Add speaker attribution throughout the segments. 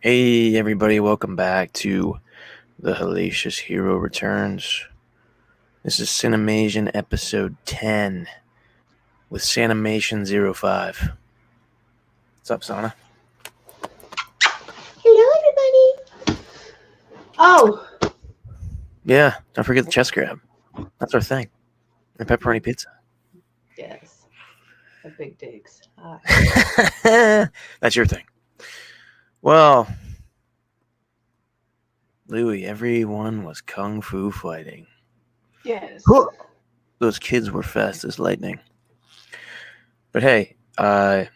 Speaker 1: Hey everybody, welcome back to The Hellacious Hero Returns. This is CinemAsian episode 10 with Sanimation05. What's up, Sanne?
Speaker 2: Hello, everybody. Oh,
Speaker 1: Yeah, don't forget the chest grab. That's our thing. And pepperoni pizza.
Speaker 2: yes. The big digs.
Speaker 1: That's your thing. Well, Louis, everyone was kung fu fighting.
Speaker 2: Yes.
Speaker 1: Those kids were fast as lightning. But hey, if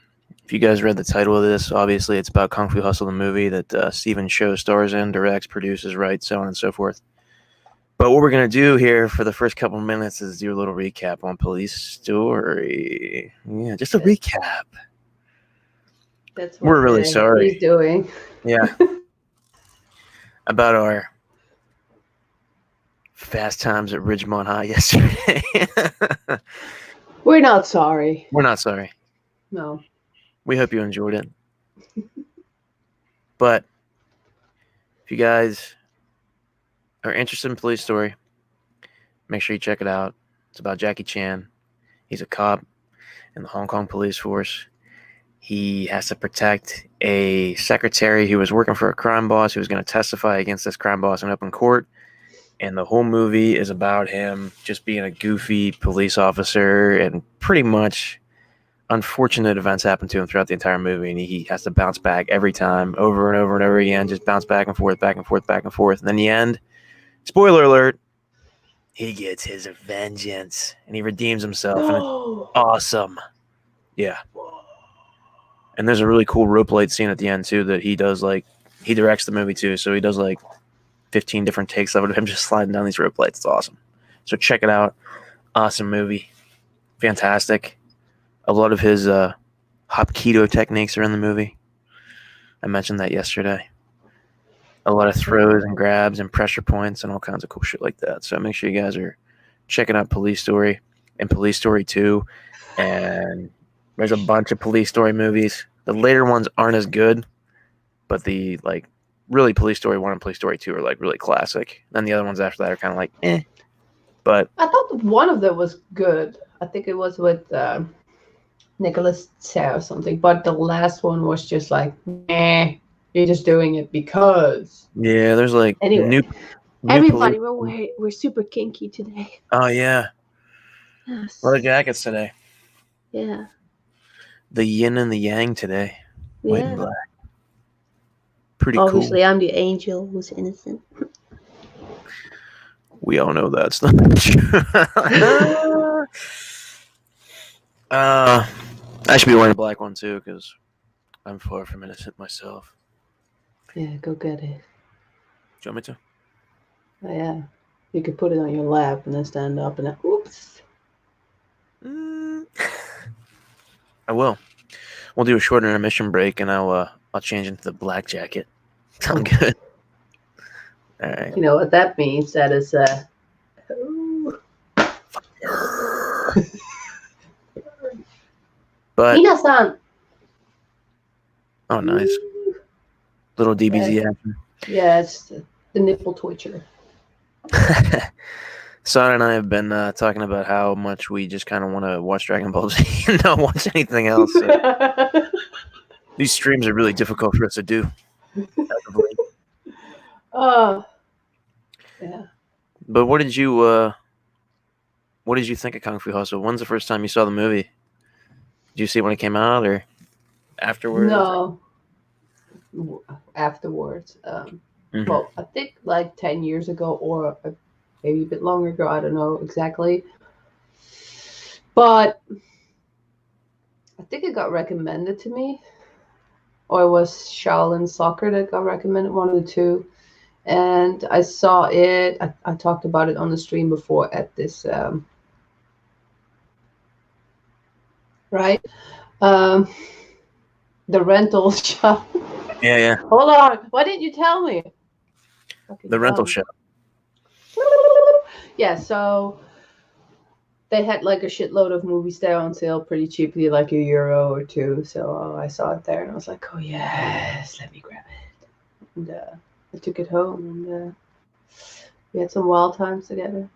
Speaker 1: you guys read the title of this, obviously it's about Kung Fu Hustle, the movie that Stephen Chow stars in, directs, produces, writes, so on and so forth. But what we're going to do here for the first couple of minutes is do a little recap on Police Story. Yeah, just a recap.
Speaker 2: That's what
Speaker 1: We're really sorry.
Speaker 2: he's doing.
Speaker 1: Yeah. About our fast times at Ridgemont High yesterday.
Speaker 2: We're not sorry.
Speaker 1: We're not sorry.
Speaker 2: No.
Speaker 1: We hope you enjoyed it. But if you guys are interested in Police Story, make sure you check it out. It's about Jackie Chan. He's a cop in the Hong Kong police force. He has to protect a secretary who was working for a crime boss who was going to testify against this crime boss in open court. And the whole movie is about him just being a goofy police officer, and pretty much unfortunate events happen to him throughout the entire movie, and he has to bounce back every time, over and over and over again, just bounce back and forth, back and forth, back and forth. And then the end, spoiler alert, he gets his vengeance, and he redeems himself, and it's awesome. Yeah. And there's a really cool rope light scene at the end, too, that he does, he directs the movie, too, so he does, 15 different takes of it, him just sliding down these rope lights. It's awesome. So check it out. Awesome movie. Fantastic. A lot of his Hapkido techniques are in the movie. I mentioned that yesterday. A lot of throws and grabs and pressure points and all kinds of cool shit like that. So make sure you guys are checking out Police Story and Police Story 2. And there's a bunch of Police Story movies. The later ones aren't as good, but the really Police Story 1 and Police Story 2 are really classic. And the other ones after that are kind of eh. But
Speaker 2: I thought one of them was good. I think it was with Nicholas Chow or something. But the last one was just you're just doing it because.
Speaker 1: Yeah, there's
Speaker 2: anyway.
Speaker 1: New
Speaker 2: Everybody, we're super kinky today.
Speaker 1: Oh yeah.
Speaker 2: Yes.
Speaker 1: A lot of jackets today.
Speaker 2: Yeah.
Speaker 1: The yin and the yang today. White and black. Pretty
Speaker 2: Obviously,
Speaker 1: cool.
Speaker 2: I'm the angel who's innocent.
Speaker 1: We all know that's not true. I should be wearing a black one too, because I'm far from innocent myself.
Speaker 2: Yeah, go get it.
Speaker 1: Do you want me to?
Speaker 2: Oh, yeah. You could put it on your lap and then stand up and then, oops.
Speaker 1: I will. We'll do a short intermission break, and I'll change into the black jacket. Sound good? All right.
Speaker 2: You know what that means? That is
Speaker 1: But
Speaker 2: Minasan.
Speaker 1: Oh, nice. Little DBZ action.
Speaker 2: Yeah, it's the nipple twitcher.
Speaker 1: Sanne and I have been talking about how much we just kind of want to watch Dragon Ball Z and not watch anything else. So these streams are really difficult for us to do.
Speaker 2: Yeah.
Speaker 1: But what did you think of Kung Fu Hustle? When's the first time you saw the movie? Did you see it when it came out or afterwards?
Speaker 2: No. Afterwards. Well, I think 10 years ago or maybe a bit longer ago. I don't know exactly. But I think it got recommended to me. Or it was Shaolin Soccer that got recommended, one of the two. And I saw it. I talked about it on the stream before at this, right? The rental shop.
Speaker 1: Yeah.
Speaker 2: Hold on. Why didn't you tell me?
Speaker 1: The rental shop.
Speaker 2: Yeah, so they had a shitload of movies there on sale pretty cheaply, €1 or €2. So I saw it there and I was like, oh yes, let me grab it. and I took it home, and we had some wild times together.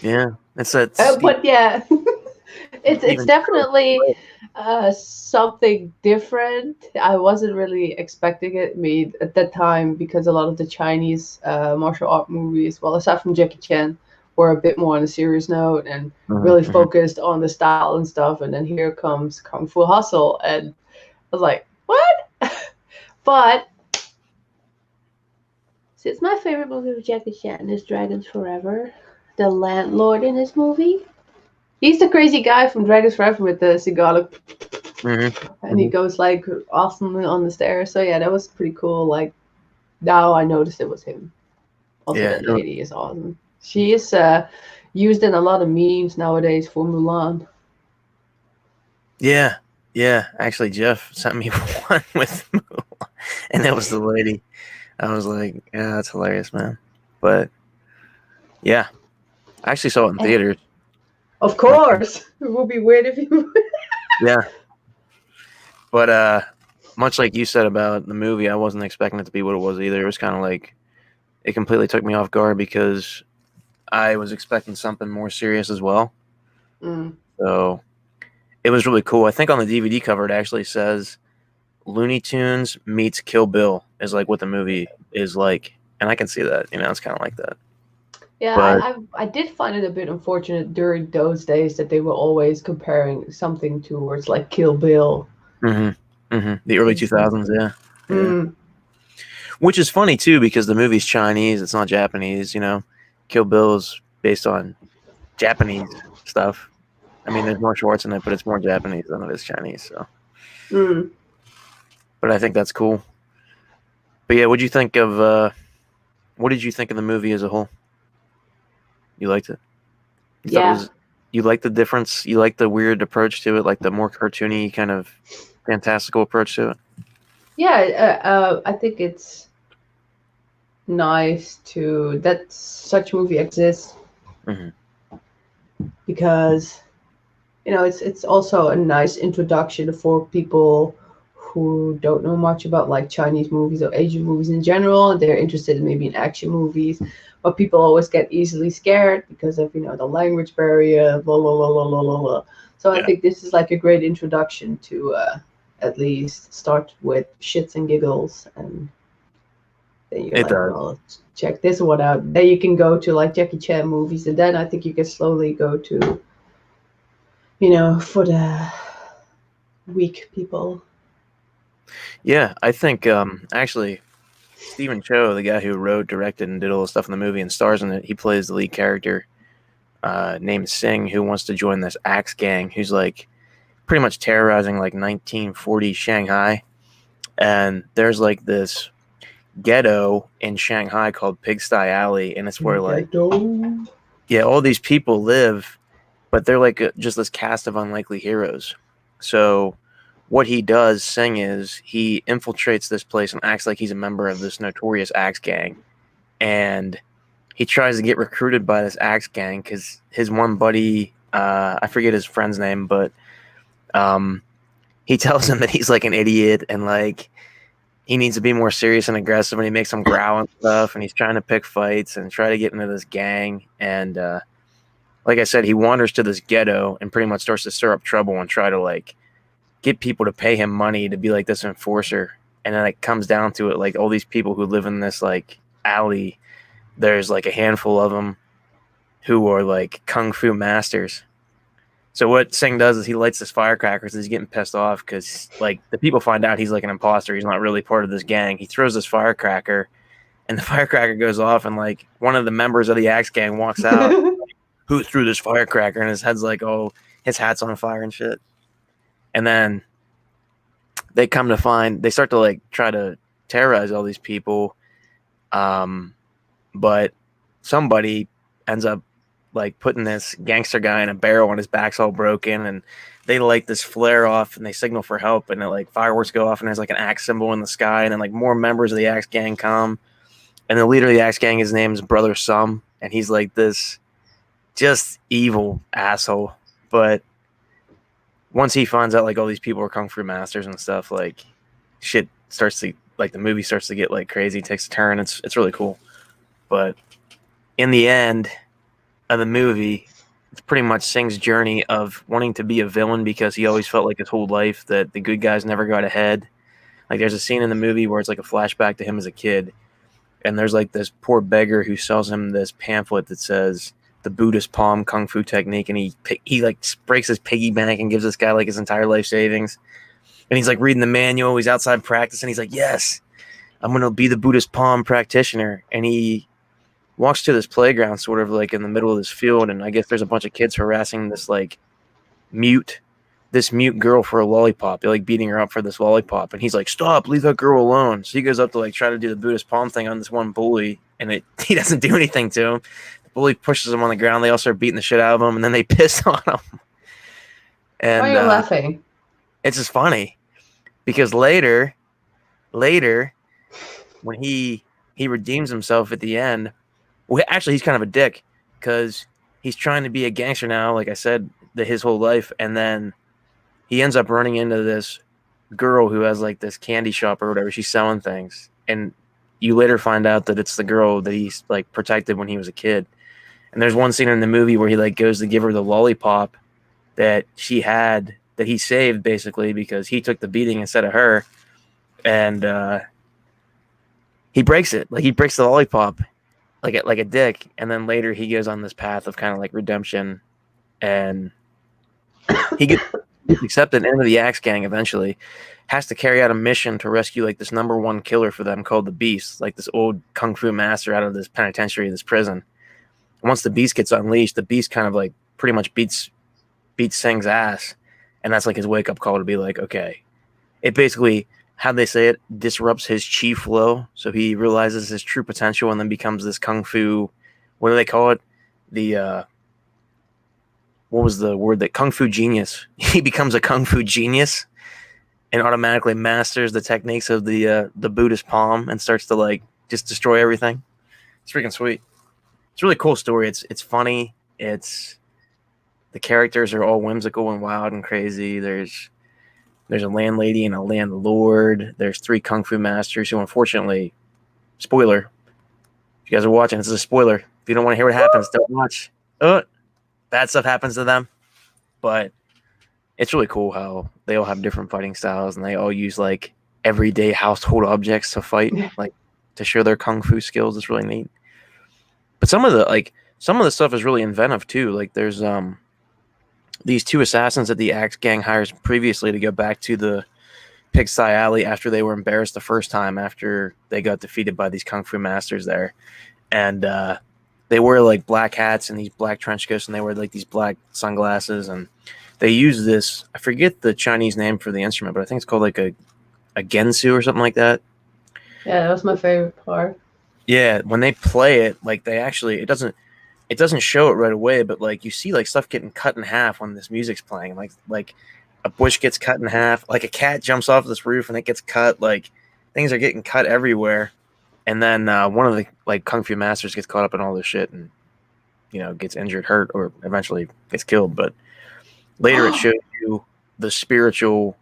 Speaker 1: Yeah, it's that
Speaker 2: But yeah, it's
Speaker 1: Stephen Chow.
Speaker 2: definitely something different. I wasn't really expecting it. I mean, at that time, because a lot of the Chinese martial art movies, well, aside from Jackie Chan, were a bit more on a serious note and
Speaker 1: Mhm,
Speaker 2: really
Speaker 1: mhm.
Speaker 2: focused on the style and stuff. And then here comes Kung Fu Hustle, and I was like, what? But since my favorite movie of Jackie Chan is Dragons Forever, the landlord in this movie, he's the crazy guy from Dragons Forever with the cigar, like,
Speaker 1: Mhm,
Speaker 2: and he
Speaker 1: mhm.
Speaker 2: goes like awesome on the stairs. So yeah, that was pretty cool. Like now I noticed it was him. Also,
Speaker 1: Yeah,
Speaker 2: that lady is awesome. She is used in a lot of memes nowadays for Mulan.
Speaker 1: yeah, yeah. Actually, Jeff sent me one with Mulan, and it was the lady. I was like, yeah, that's hilarious, man. But yeah, I actually saw it in
Speaker 2: And
Speaker 1: theaters.
Speaker 2: of
Speaker 1: Like,
Speaker 2: course, it would be weird if you.
Speaker 1: yeah, but much like you said about the movie, I wasn't expecting it to be what it was either. It was kind of like it completely took me off guard because I was expecting something more serious as well.
Speaker 2: Mm.
Speaker 1: So it was really cool. I think on the DVD cover it actually says Looney Tunes meets Kill Bill is like what the movie is like, and I can see that. It's kind of like that.
Speaker 2: Yeah,
Speaker 1: But
Speaker 2: I did find it a bit unfortunate during those days that they were always comparing something towards like Kill Bill.
Speaker 1: the early
Speaker 2: It's like,
Speaker 1: 2000s, yeah, yeah.
Speaker 2: mm,
Speaker 1: Which is funny too because the movie's Chinese. It's not Japanese. Kill Bill is based on Japanese stuff. I mean, there's more Schwartz in it, but it's more Japanese than it is Chinese. So,
Speaker 2: mm,
Speaker 1: but I think that's cool. But yeah, what did you think of the movie as a whole? You liked it? You thought it
Speaker 2: yeah,
Speaker 1: was you liked the difference? You liked the weird approach to it, like the more cartoony kind of fantastical approach to it?
Speaker 2: yeah. I think it's nice to that such movie exists
Speaker 1: Hmm.
Speaker 2: because it's also a nice introduction for people who don't know much about like Chinese movies or Asian movies in general, and they're interested in maybe in action movies. But people always get easily scared because of the language barrier, blah blah blah blah blah blah. Blah. So I
Speaker 1: Yeah,
Speaker 2: think this is like a great introduction to at least start with shits and giggles, and then you're
Speaker 1: it
Speaker 2: like,
Speaker 1: does.
Speaker 2: well, check this one out. Then you can go to like Jackie Chan movies, and then I think you can slowly go to for the weak people.
Speaker 1: Yeah, I think actually Stephen Chow, the guy who wrote, directed, and did all the stuff in the movie and stars in it, he plays the lead character named Singh, who wants to join this axe gang, who's like pretty much terrorizing like 1940 Shanghai. And there's like this ghetto in Shanghai called Pigsty Alley, and it's where like
Speaker 2: Ghetto.
Speaker 1: yeah, all these people live, but they're like just this cast of unlikely heroes. So what he does, Sing, is he infiltrates this place and acts like he's a member of this notorious axe gang, and he tries to get recruited by this axe gang because his one buddy, I forget his friend's name, but um, he tells him that he's like an idiot and like he needs to be more serious and aggressive, and he makes him growl and stuff, and he's trying to pick fights and try to get into this gang. And like I said, he wanders to this ghetto and pretty much starts to stir up trouble and try to like get people to pay him money to be like this enforcer. And then it comes down to it, like all these people who live in this like alley, there's like a handful of them who are like kung fu masters. So what Singh does is he lights this firecracker because he's getting pissed off because like the people find out he's like an imposter. He's not really part of this gang. He throws this firecracker, and the firecracker goes off, and like one of the members of the axe gang walks out. Who threw this firecracker? And his head's like, oh, his hat's on fire and shit. And then they start to like try to terrorize all these people. Um, but somebody ends up like putting this gangster guy in a barrel and his back's all broken, and they light this flare off and they signal for help, and like fireworks go off and there's like an axe symbol in the sky, and then like more members of the axe gang come, and the leader of the axe gang, his name's Brother Sum, and he's like this just evil asshole. But once he finds out like all these people are kung fu masters and stuff, like shit starts to like the movie starts to get like crazy, takes a turn. It's really cool. But in the end of the movie, it's pretty much Sing's journey of wanting to be a villain because he always felt like his whole life that the good guys never got ahead. Like there's a scene in the movie where it's like a flashback to him as a kid, and there's like this poor beggar who sells him this pamphlet that says the Buddhist palm kung fu technique, and he like breaks his piggy bank and gives this guy like his entire life savings, and he's like reading the manual. He's outside practicing. He's like, yes, I'm gonna be the Buddhist palm practitioner, and he walks to this playground, sort of like in the middle of this field, and I guess there's a bunch of kids harassing this like mute girl for a lollipop. They're like beating her up for this lollipop, and he's like, "Stop! Leave that girl alone." So he goes up to like try to do the Buddhist palm thing on this one bully, and he doesn't do anything to him. The bully pushes him on the ground. They all start beating the shit out of him, and then they piss on him. And
Speaker 2: Why are you laughing?
Speaker 1: It's just funny because later, when he redeems himself at the end, well, actually he's kind of a dick because he's trying to be a gangster now, like I said, his whole life, and then he ends up running into this girl who has like this candy shop or whatever. She's selling things, and you later find out that it's the girl that he's like protected when he was a kid. And there's one scene in the movie where he like goes to give her the lollipop that she had that he saved basically because he took the beating instead of her, and he breaks it. Like he breaks the lollipop like a dick, and then later he goes on this path of kind of like redemption, and he gets accepted into the Axe Gang eventually, has to carry out a mission to rescue like this number one killer for them called the Beast, like this old kung fu master out of this penitentiary, this prison. And once the Beast gets unleashed, the Beast kind of like pretty much beats Sing's ass, and that's like his wake up call to be like, okay, it basically, how they say it, disrupts his chi flow, so he realizes his true potential and then becomes this kung fu, what do they call it? The what was the word, that kung fu genius. He becomes a kung fu genius and automatically masters the techniques of the Buddhist palm and starts to like just destroy everything. It's freaking sweet. It's a really cool story. It's funny. It's, the characters are all whimsical and wild and crazy. There's a landlady and a landlord. There's 3 kung fu masters who, unfortunately, spoiler, if you guys are watching, this is a spoiler. If you don't want to hear what happens, don't watch. Bad stuff happens to them. But it's really cool how they all have different fighting styles and they all use like everyday household objects to fight, like to show their kung fu skills. It's really neat. But some of the stuff is really inventive too. Like there's these 2 assassins that the Axe Gang hires previously to go back to the Pigsty Alley after they were embarrassed the first time after they got defeated by these kung fu masters there. And they wear like black hats and these black trench coats, and they wear like these black sunglasses, and they use this, I forget the Chinese name for the instrument, but I think it's called like a gensu or something like that.
Speaker 2: Yeah, that was my favorite part.
Speaker 1: Yeah, when they play it, like they actually, it doesn't show it right away, but like you see like stuff getting cut in half when this music's playing. Like a bush gets cut in half, like a cat jumps off this roof and it gets cut. Like things are getting cut everywhere. And then one of the like kung fu masters gets caught up in all this shit and, you know, gets injured, hurt, or eventually gets killed. But later it shows you the spiritual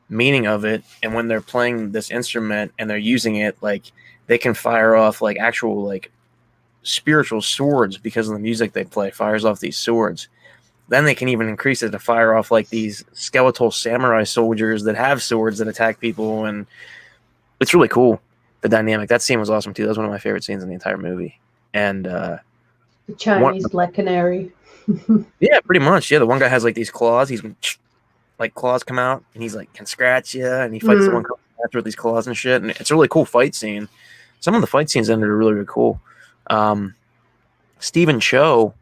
Speaker 1: meaning of it. And when they're playing this instrument and they're using it, like they can fire off like actual like spiritual swords because of the music they play, fires off these swords. Then they can even increase it to fire off like these skeletal samurai soldiers that have swords that attack people. And it's really cool, the dynamic. That scene was awesome too. That was one of my favorite scenes in the entire movie. And
Speaker 2: The Chinese Black Canary.
Speaker 1: yeah, pretty much. Yeah, the one guy has like these claws. He's like claws come out, and he's like can scratch you, and he fights the one after with these claws and shit. And it's a really cool fight scene. Some of the fight scenes ended are really, really cool. Stephen Chow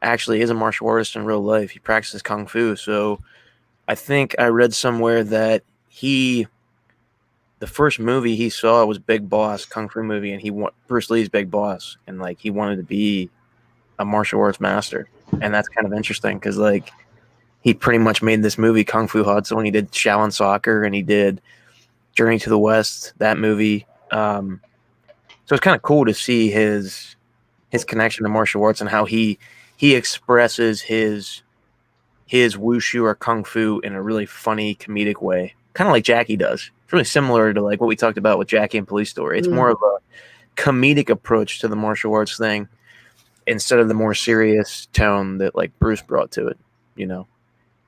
Speaker 1: actually is a martial artist in real life. He practices kung fu. So I think I read somewhere that the first movie he saw was Big Boss, kung fu movie, and Bruce Lee's Big Boss, and like he wanted to be a martial arts master. And that's kind of interesting because like he pretty much made this movie Kung Fu Hustle, and he did Shaolin Soccer, and he did Journey to the West, that movie. So it's kind of cool to see his connection to martial arts and how he expresses his wushu or kung fu in a really funny comedic way, kind of like Jackie does. It's really similar to like what we talked about with Jackie and Police Story. It's more of a comedic approach to the martial arts thing instead of the more serious tone that like Bruce brought to it, you know.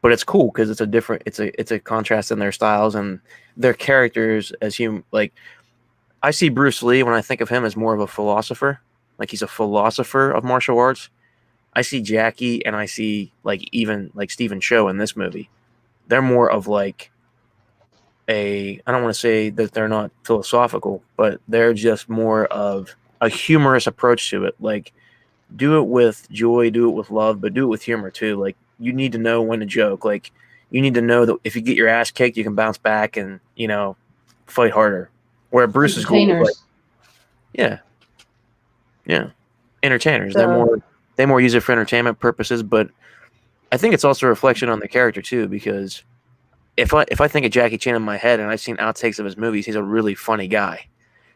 Speaker 1: But it's cool because it's a contrast in their styles and their characters as like I see Bruce Lee when I think of him as more of a philosopher, like he's a philosopher of martial arts. I see Jackie and I see like even like Stephen Chow in this movie. They're more of like I don't want to say that they're not philosophical, but they're just more of a humorous approach to it. Like do it with joy, do it with love, but do it with humor too. Like you need to know when to joke. Like you need to know that if you get your ass kicked, you can bounce back and, you know, fight harder. Where Bruce is cool with like,
Speaker 2: Entertainers.
Speaker 1: yeah, yeah, entertainers.
Speaker 2: So
Speaker 1: They more use it for entertainment purposes, but I think it's also a reflection on the character too. Because if I think of Jackie Chan in my head and I've seen outtakes of his movies, he's a really funny guy.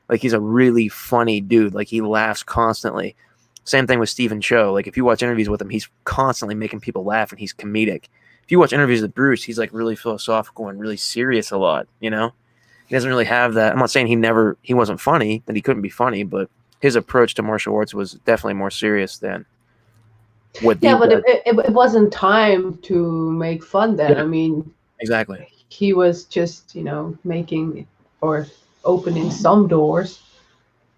Speaker 1: Like he's a really funny dude. Like he laughs constantly. Same thing with Stephen Chow. Like if you watch interviews with him, he's constantly making people laugh and he's comedic. If you watch interviews with Bruce, he's like really philosophical and really serious a lot, you know? He doesn't really have that. I'm not saying he wasn't funny, that he couldn't be funny, but his approach to martial arts was definitely more serious than what
Speaker 2: yeah,
Speaker 1: these
Speaker 2: but
Speaker 1: guys.
Speaker 2: it wasn't time to make fun then.
Speaker 1: Yeah,
Speaker 2: I mean,
Speaker 1: exactly.
Speaker 2: he was just, making or opening some doors.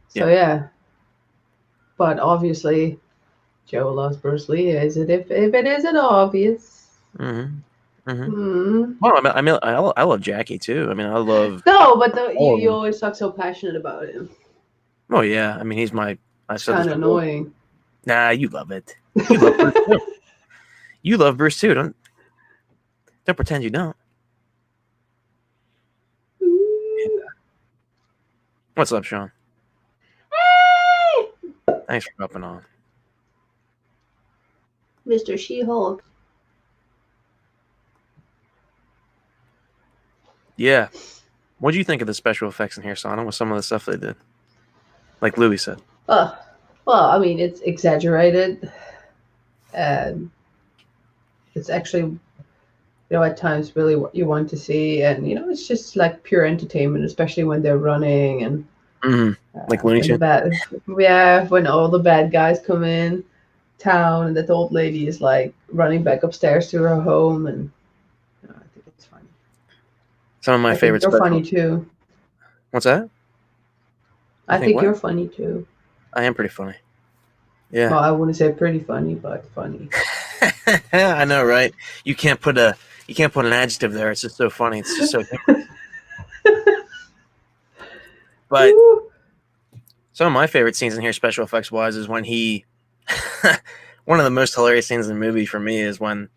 Speaker 2: So
Speaker 1: Yeah.
Speaker 2: yeah, but obviously Joe loves Bruce Lee. Is it if it isn't obvious?
Speaker 1: Mm-hmm. Mm-hmm.
Speaker 2: Hmm.
Speaker 1: Well, I love Jackie too. I mean, I love
Speaker 2: No, but
Speaker 1: all of
Speaker 2: you
Speaker 1: them.
Speaker 2: always talk so passionate about him.
Speaker 1: Oh yeah, I mean, he's my. I
Speaker 2: It's
Speaker 1: said this
Speaker 2: kind of
Speaker 1: before.
Speaker 2: annoying.
Speaker 1: Nah, you love it. You love Bruce too. You love Bruce too. Don't pretend you don't. What's up, Sean? Thanks for hopping on.
Speaker 2: Mr. She-Hulk.
Speaker 1: Yeah. What do you think of the special effects in here, Sana, with some of the stuff they did? Like Louis said.
Speaker 2: Well, I mean, it's exaggerated, and it's actually, at times really what you want to see, and it's just like pure entertainment, especially when they're running and
Speaker 1: Like Looney
Speaker 2: when the
Speaker 1: Tunes.
Speaker 2: when all the bad guys come in town, and that old lady is like running back upstairs to her home, and I think it's funny.
Speaker 1: Some of my
Speaker 2: I think
Speaker 1: favorite
Speaker 2: you're
Speaker 1: special.
Speaker 2: funny too.
Speaker 1: What's that?
Speaker 2: I
Speaker 1: You think
Speaker 2: think
Speaker 1: what?
Speaker 2: you're funny too.
Speaker 1: I am pretty funny. Yeah.
Speaker 2: Well, I wouldn't say pretty funny, but funny.
Speaker 1: I know, right? You can't put an adjective there. It's just so funny. It's just so humorous. But
Speaker 2: Woo.
Speaker 1: some of my favorite scenes in here, special effects wise, is when he. One of the most hilarious scenes in the movie for me is when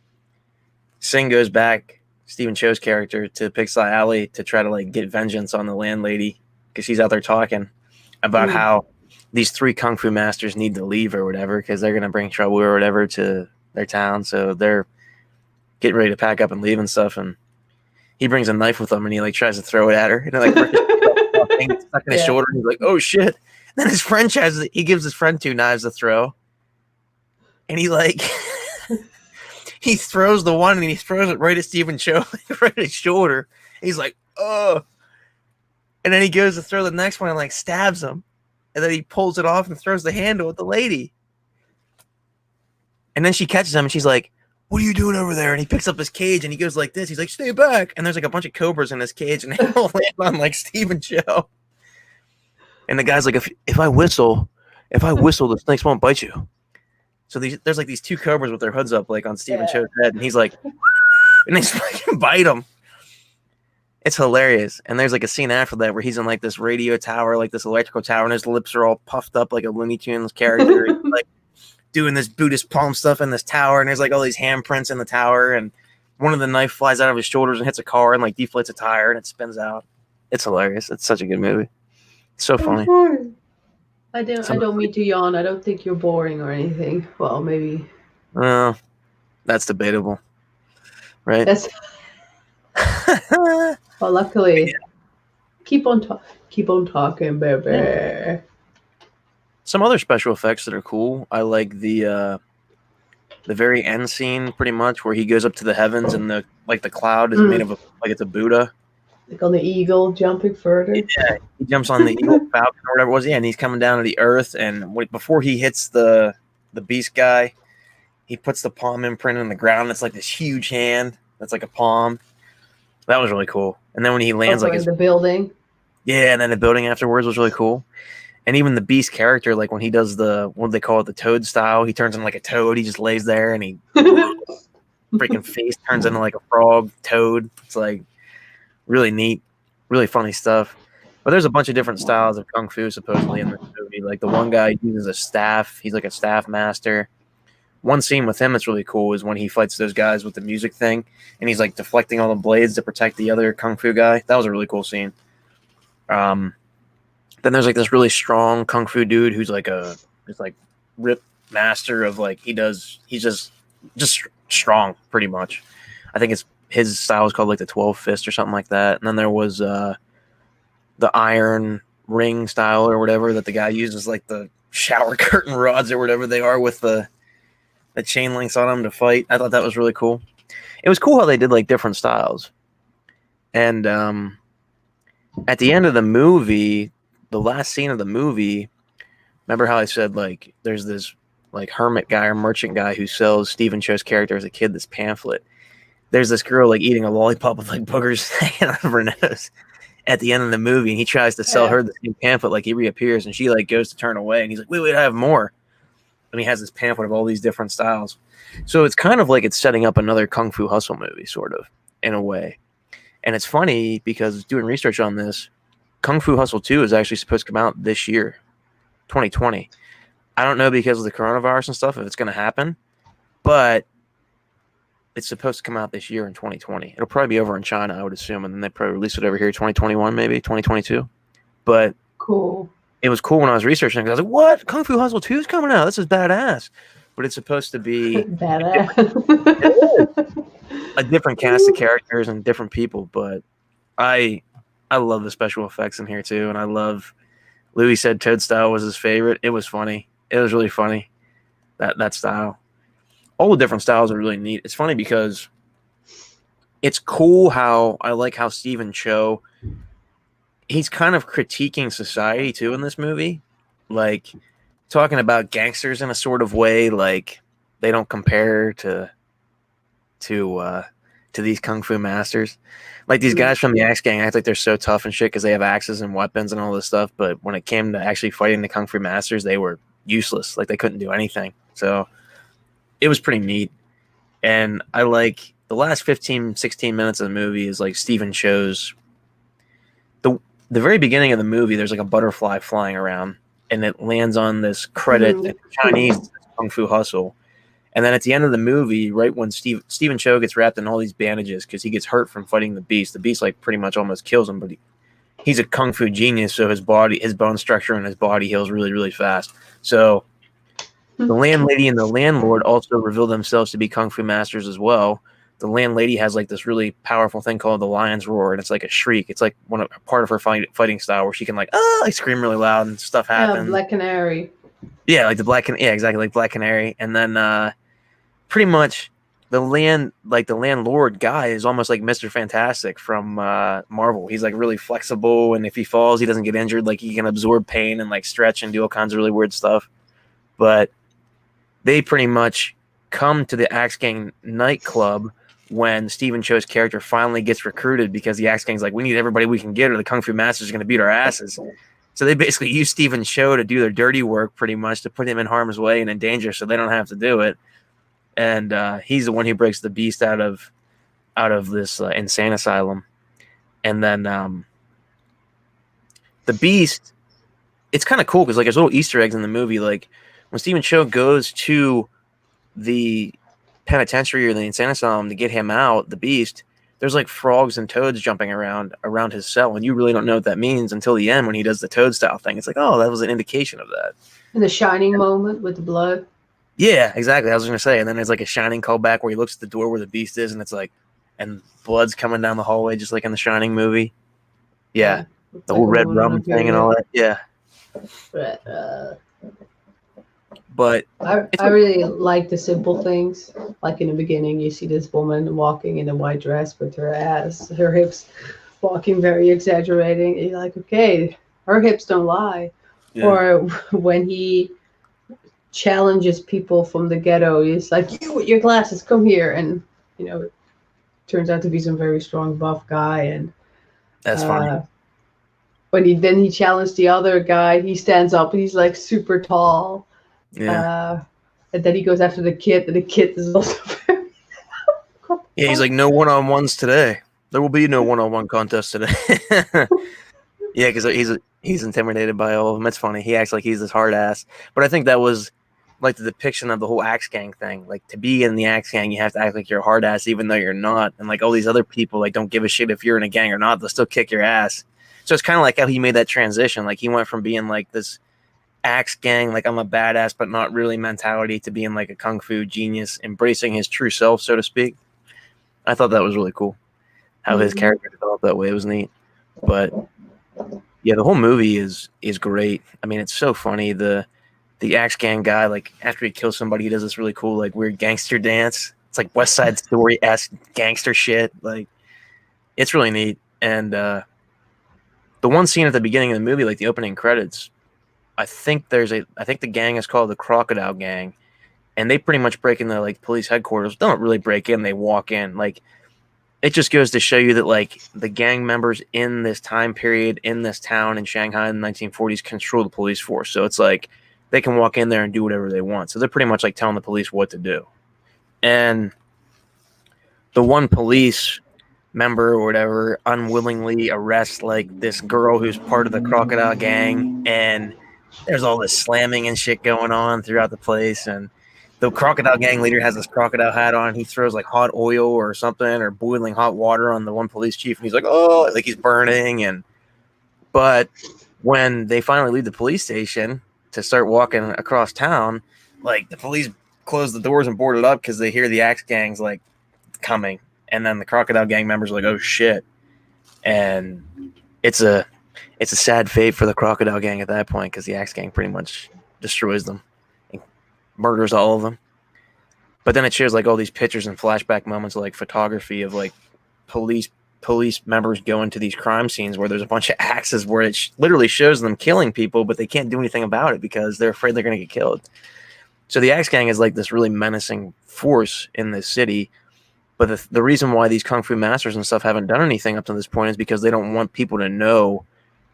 Speaker 1: Singh goes back, Stephen Chow's character, to Pigsty Alley to try to like get vengeance on the landlady because she's out there talking about how these 3 kung fu masters need to leave or whatever because they're gonna bring trouble or whatever to their town. So they're getting ready to pack up and leave and stuff. And he brings a knife with him and he like tries to throw it at her and it like ricochets stuck in his shoulder. And he's like, "Oh shit!" And then his friend he gives his friend 2 knives to throw, and he like. He throws the one and he throws it right at Stephen Chow, right at his shoulder. He's like, "Oh!" And then he goes to throw the next one and like stabs him, and then he pulls it off and throws the handle at the lady. And then she catches him and she's like, "What are you doing over there?" And he picks up his cage and he goes like this. He's like, "Stay back!" And there's like a bunch of cobras in his cage and they all land on like Stephen Chow. And the guy's like, "If I whistle, the snakes won't bite you." So there's like these 2 cobras with their hoods up, like on Stephen Chow's head, and he's like, and they fucking bite him. It's hilarious. And there's like a scene after that where he's in like this radio tower, like this electrical tower, and his lips are all puffed up like a Looney Tunes character, like doing this Buddhist palm stuff in this tower, and there's like all these handprints in the tower, and one of the knife flies out of his shoulders and hits a car and like deflates a tire and it spins out. It's hilarious. It's such a good movie. It's so funny.
Speaker 2: I don't mean to yawn. I don't think you're boring or anything. Well, maybe.
Speaker 1: Well, that's debatable, right?
Speaker 2: That's well. Luckily, keep on talking, baby.
Speaker 1: Yeah. Some other special effects that are cool. I like the very end scene, pretty much, where he goes up to the heavens and the cloud is made of like it's a Buddha,
Speaker 2: Like on the eagle, jumping further.
Speaker 1: Yeah, he jumps on the Eagle Falcon or whatever it was. Yeah, and he's coming down to the Earth, and before he hits the Beast guy, he puts the palm imprint in the ground. It's like this huge hand that's like a palm. That was really cool. And then when he lands,
Speaker 2: Also
Speaker 1: like
Speaker 2: in
Speaker 1: his
Speaker 2: the building.
Speaker 1: yeah, and then the building afterwards was really cool. And even the Beast character, like when he does the what do they call it, the toad style, he turns into like a toad. He just lays there and he freaking face turns into like a frog toad. It's like really neat, really funny stuff. But there's a bunch of different styles of kung fu supposedly in this movie. Like the one guy uses a staff. He's like a staff master. One scene with him that's really cool is when he fights those guys with the music thing, and he's like deflecting all the blades to protect the other kung fu guy. That was a really cool scene. Um, then there's like this really strong kung fu dude who's like just like rip master of like he's just strong pretty much. I think it's his style is called like the 12 fist or something like that. And then there was the iron ring style or whatever that the guy uses like the shower curtain rods or whatever they are with the chain links on them to fight. I thought that was really cool. It was cool how they did like different styles. And at the end of the movie, the last scene of the movie, remember how I said like there's this like hermit guy or merchant guy who sells Stephen Chow's character as a kid this pamphlet. There's this girl like eating a lollipop with like boogers hanging out of her nose at the end of the movie, and he tries to sell her the same pamphlet. Like he reappears, and she like goes to turn away, and he's like, "Wait, I have more." And he has this pamphlet of all these different styles. So it's kind of like it's setting up another Kung Fu Hustle movie, sort of, in a way. And it's funny because doing research on this, Kung Fu Hustle 2 is actually supposed to come out this year, 2020. I don't know because of the coronavirus and stuff if it's going to happen, but it's supposed to come out this year in 2020. It'll probably be over in China, I would assume, and then they probably release it over here 2021, maybe 2022. But
Speaker 2: Cool.
Speaker 1: it was cool when I was researching because I was like, "What? Kung Fu Hustle 2 is coming out? This is badass!" But it's supposed to be
Speaker 2: Badass.
Speaker 1: a different cast of characters and different people. But I love the special effects in here too, and I love. Louis said Toad style was his favorite. It was funny. It was really funny that style. All the different styles are really neat. It's funny because it's cool how I like how Stephen Chow he's kind of critiquing society too in this movie, like talking about gangsters in a sort of way, like they don't compare to these kung fu masters. Like these guys from the Axe Gang act like they're so tough and shit because they have axes and weapons and all this stuff, but when it came to actually fighting the kung fu masters, they were useless. Like they couldn't do anything. So it was pretty neat. And I like the last 15, 16 minutes of the movie is like Stephen Chow's the very beginning of the movie, there's like a butterfly flying around, and it lands on this credit in Chinese Kung Fu Hustle. And then at the end of the movie, right when Stephen Chow gets wrapped in all these bandages because he gets hurt from fighting the Beast like pretty much almost kills him, but he's a kung fu genius, so his bone structure and his body heals really, really fast. So the landlady and the landlord also reveal themselves to be kung fu masters as well. The landlady has like this really powerful thing called the lion's roar, and it's like a shriek. It's like part of her fighting style where she can like scream really loud and stuff happens.
Speaker 2: Yeah, Black Canary.
Speaker 1: Yeah, like exactly like Black Canary. And then pretty much the landlord guy is almost like Mr. Fantastic from Marvel. He's like really flexible, and if he falls, he doesn't get injured. Like he can absorb pain and like stretch and do all kinds of really weird stuff. But they pretty much come to the Axe Gang nightclub when Stephen Chow's character finally gets recruited because the Axe Gang's like, we need everybody we can get or the Kung Fu Masters are going to beat our asses. So they basically use Stephen Chow to do their dirty work pretty much to put him in harm's way and in danger so they don't have to do it. And he's the one who breaks the Beast out of this insane asylum. And then the Beast, it's kind of cool because like there's little Easter eggs in the movie. Like when Stephen Chow goes to the penitentiary or the insane asylum to get him out, the Beast, there's like frogs and toads jumping around his cell, and you really don't know what that means until the end when he does the toad style thing. It's like, oh, that was an indication of that.
Speaker 2: And the shining moment with the blood.
Speaker 1: Yeah, exactly. I was gonna say, and then there's like a shining callback where he looks at the door where the Beast is, and it's like, and blood's coming down the hallway just like in the Shining movie. Yeah, the whole red rum thing and all that. Yeah, but
Speaker 2: I really like the simple things. Like in the beginning, you see this woman walking in a white dress with her hips walking very exaggerating. You're like, okay, her hips don't lie.
Speaker 1: Yeah.
Speaker 2: Or when he challenges people from the ghetto, he's like, you with your glasses, come here. And, it turns out to be some very strong, buff guy. And
Speaker 1: That's funny.
Speaker 2: uh, when he challenged the other guy, he stands up and he's like super tall.
Speaker 1: Yeah.
Speaker 2: Uh, and then he goes after the kid, and the kid is also very.
Speaker 1: Yeah, he's like, no one-on-ones today. There will be no one-on-one contest today. Yeah, because he's intimidated by all of them. It's funny. He acts like he's this hard ass. But I think that was like the depiction of the whole Axe Gang thing. Like, to be in the Axe Gang, you have to act like you're a hard ass, even though you're not. And like all these other people, like, don't give a shit if you're in a gang or not. They'll still kick your ass. So it's kind of like how he made that transition. Like, he went from being like this Axe Gang, like, I'm a badass but not really mentality, to being like a kung fu genius, embracing his true self, so to speak. I thought that was really cool. How his
Speaker 2: Mhm.
Speaker 1: character developed that way. It was neat. But yeah, the whole movie is great. I mean, it's so funny. The Axe Gang guy, like, after he kills somebody, he does this really cool, like, weird gangster dance. It's like West Side Story-esque gangster shit. Like, it's really neat. And the one scene at the beginning of the movie, like the opening credits, I think the gang is called the Crocodile Gang, and they pretty much break into like police headquarters. They don't really break in; they walk in. Like, it just goes to show you that like the gang members in this time period in this town in Shanghai in the 1940s control the police force. So it's like they can walk in there and do whatever they want. So they're pretty much like telling the police what to do. And the one police member or whatever unwillingly arrests like this girl who's part of the Crocodile Gang, and there's all this slamming and shit going on throughout the place. And the Crocodile Gang leader has this crocodile hat on. He throws like hot oil or something, or boiling hot water on the one police chief, and he's like, oh, like he's burning. And but when they finally leave the police station to start walking across town, like the police close the doors and board it up because they hear the Axe Gang's like coming. And then the Crocodile Gang members are like, oh shit. And it's a sad fate for the Crocodile Gang at that point, because the Axe Gang pretty much destroys them and murders all of them. But then it shows like all these pictures and flashback moments of like photography of like police members going to these crime scenes where there's a bunch of axes, where it literally shows them killing people, but they can't do anything about it because they're afraid they're going to get killed. So the Axe Gang is like this really menacing force in this city. But the reason why these kung fu masters and stuff haven't done anything up to this point is because they don't want people to know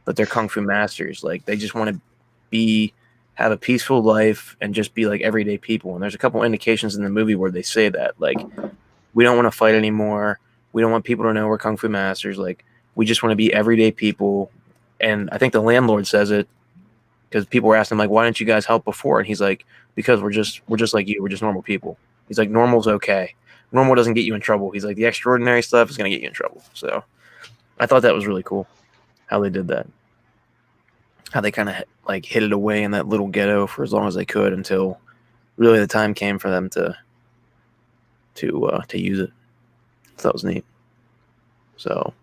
Speaker 1: that they're kung fu masters. Like, they just want to have a peaceful life and just be like everyday people. And there's a couple indications in the movie where they say that, like, we don't want to fight anymore. We don't want people to know we're kung fu masters. Like, we just want to be everyday people. And I think the landlord says it because people were asking him, like, why didn't you guys help before? And he's like, because we're just like you. We're just normal people. He's like, normal's okay. Normal doesn't get you in trouble. He's like, the extraordinary stuff is going to get you in trouble. So I thought that was really cool how they did that. How they kind of like hid it away in that little ghetto for as long as they could until really the time came for them to use it. So that was neat. So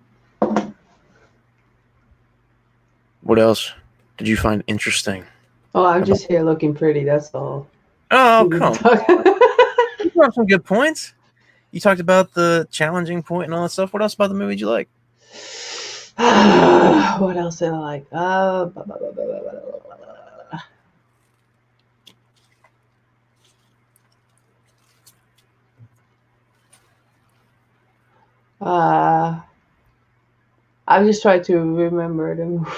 Speaker 1: what else did you find interesting?
Speaker 2: Oh, I'm just here looking pretty. That's all.
Speaker 1: Oh, come on. You brought some good points. You talked about the challenging point and all that stuff. What else about the movie did you like?
Speaker 2: What else did I like? I'm just trying to remember the movie.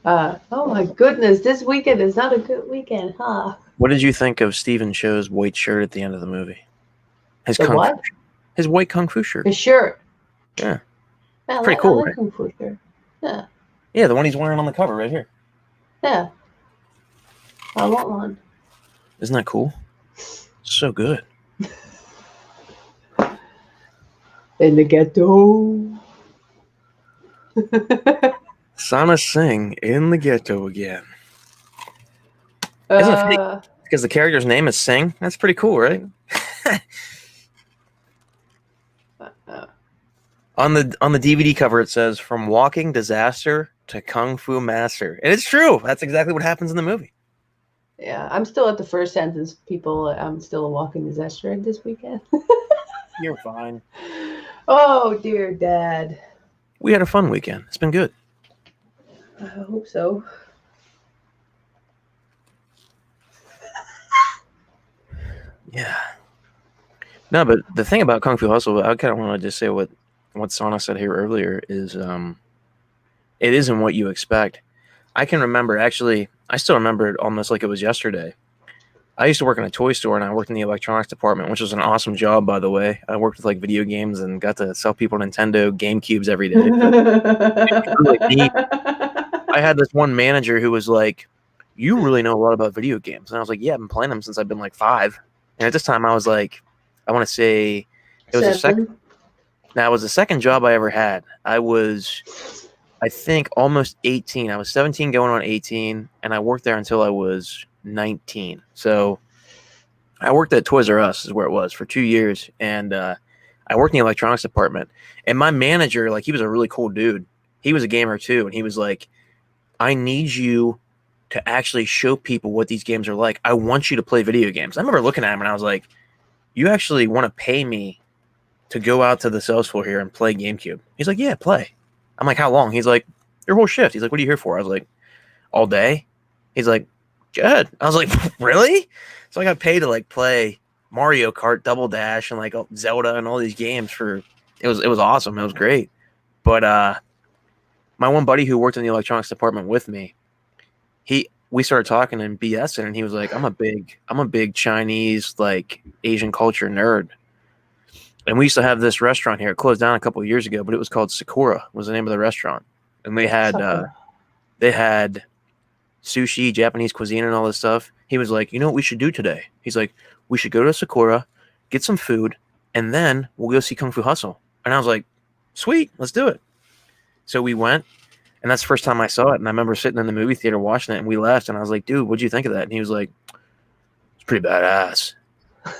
Speaker 2: Oh my goodness, this weekend is not a good weekend, huh?
Speaker 1: What did you think of Stephen Chow's white shirt at the end of the movie? His
Speaker 2: The what?
Speaker 1: His white kung fu shirt.
Speaker 2: His shirt.
Speaker 1: Yeah.
Speaker 2: Yeah,
Speaker 1: Pretty cool,
Speaker 2: I like
Speaker 1: right?
Speaker 2: Kung Fu shirt. Yeah.
Speaker 1: Yeah, the one he's wearing on the cover right here.
Speaker 2: Yeah. I want one.
Speaker 1: Isn't that cool? So good.
Speaker 2: In the ghetto.
Speaker 1: Sana Singh in the ghetto again. Isn't it funny? Because the character's name is Singh. That's pretty cool, right? On the DVD cover, it says "From walking disaster to kung fu master," and it's true. That's exactly what happens in the movie.
Speaker 2: Yeah, I'm still at the first sentence, people. I'm still a walking disaster this weekend.
Speaker 1: You're fine.
Speaker 2: Oh dear Dad.
Speaker 1: We had a fun weekend. It's been good.
Speaker 2: I hope so.
Speaker 1: Yeah. No, but the thing about Kung Fu Hustle, I kind of want to just say what Sana said here earlier is it isn't what you expect. I can remember actually. I still remember it almost like it was yesterday. I used to work in a toy store and I worked in the electronics department, which was an awesome job, by the way. I worked with like video games and got to sell people Nintendo GameCubes every day. So it was really neat. I had this one manager who was like, "You really know a lot about video games," and I was like, "Yeah, I've been playing them since I've been like 5." And at this time, I was like, I want to say it was a second.
Speaker 2: 7.
Speaker 1: Now it was the second job I ever had. I was, I think, almost 18. I was 17 going on 18, and I worked there until I was 19. So I worked at Toys R Us, is where it was, for 2 years, and I worked in the electronics department. And my manager, like, he was a really cool dude. He was a gamer too, and he was like, "I need you to actually show people what these games are like. I want you to play video games." I remember looking at him and I was like, "You actually want to pay me to go out to the sales floor here and play GameCube?" He's like, "Yeah, play." I'm like, "How long?" He's like, "Your whole shift." He's like, "What are you here for?" I was like, "All day." He's like, "Good." I was like, "Really?" So I got paid to like play Mario Kart, Double Dash, and like Zelda and all these games for it was awesome. It was great. But my one buddy who worked in the electronics department with me, we started talking and BSing, and he was like, I'm a big Chinese, like, Asian culture nerd. And we used to have this restaurant here. It closed down a couple of years ago, but it was called Sakura, was the name of the restaurant. And they had sushi, Japanese cuisine, and all this stuff. He was like, "You know what we should do today?" He's like, "We should go to Sakura, get some food, and then we'll go see Kung Fu Hustle." And I was like, "Sweet, let's do it." So we went, and that's the first time I saw it. And I remember sitting in the movie theater watching it, and we left, and I was like, "Dude, what'd you think of that?" And he was like, "It's pretty badass."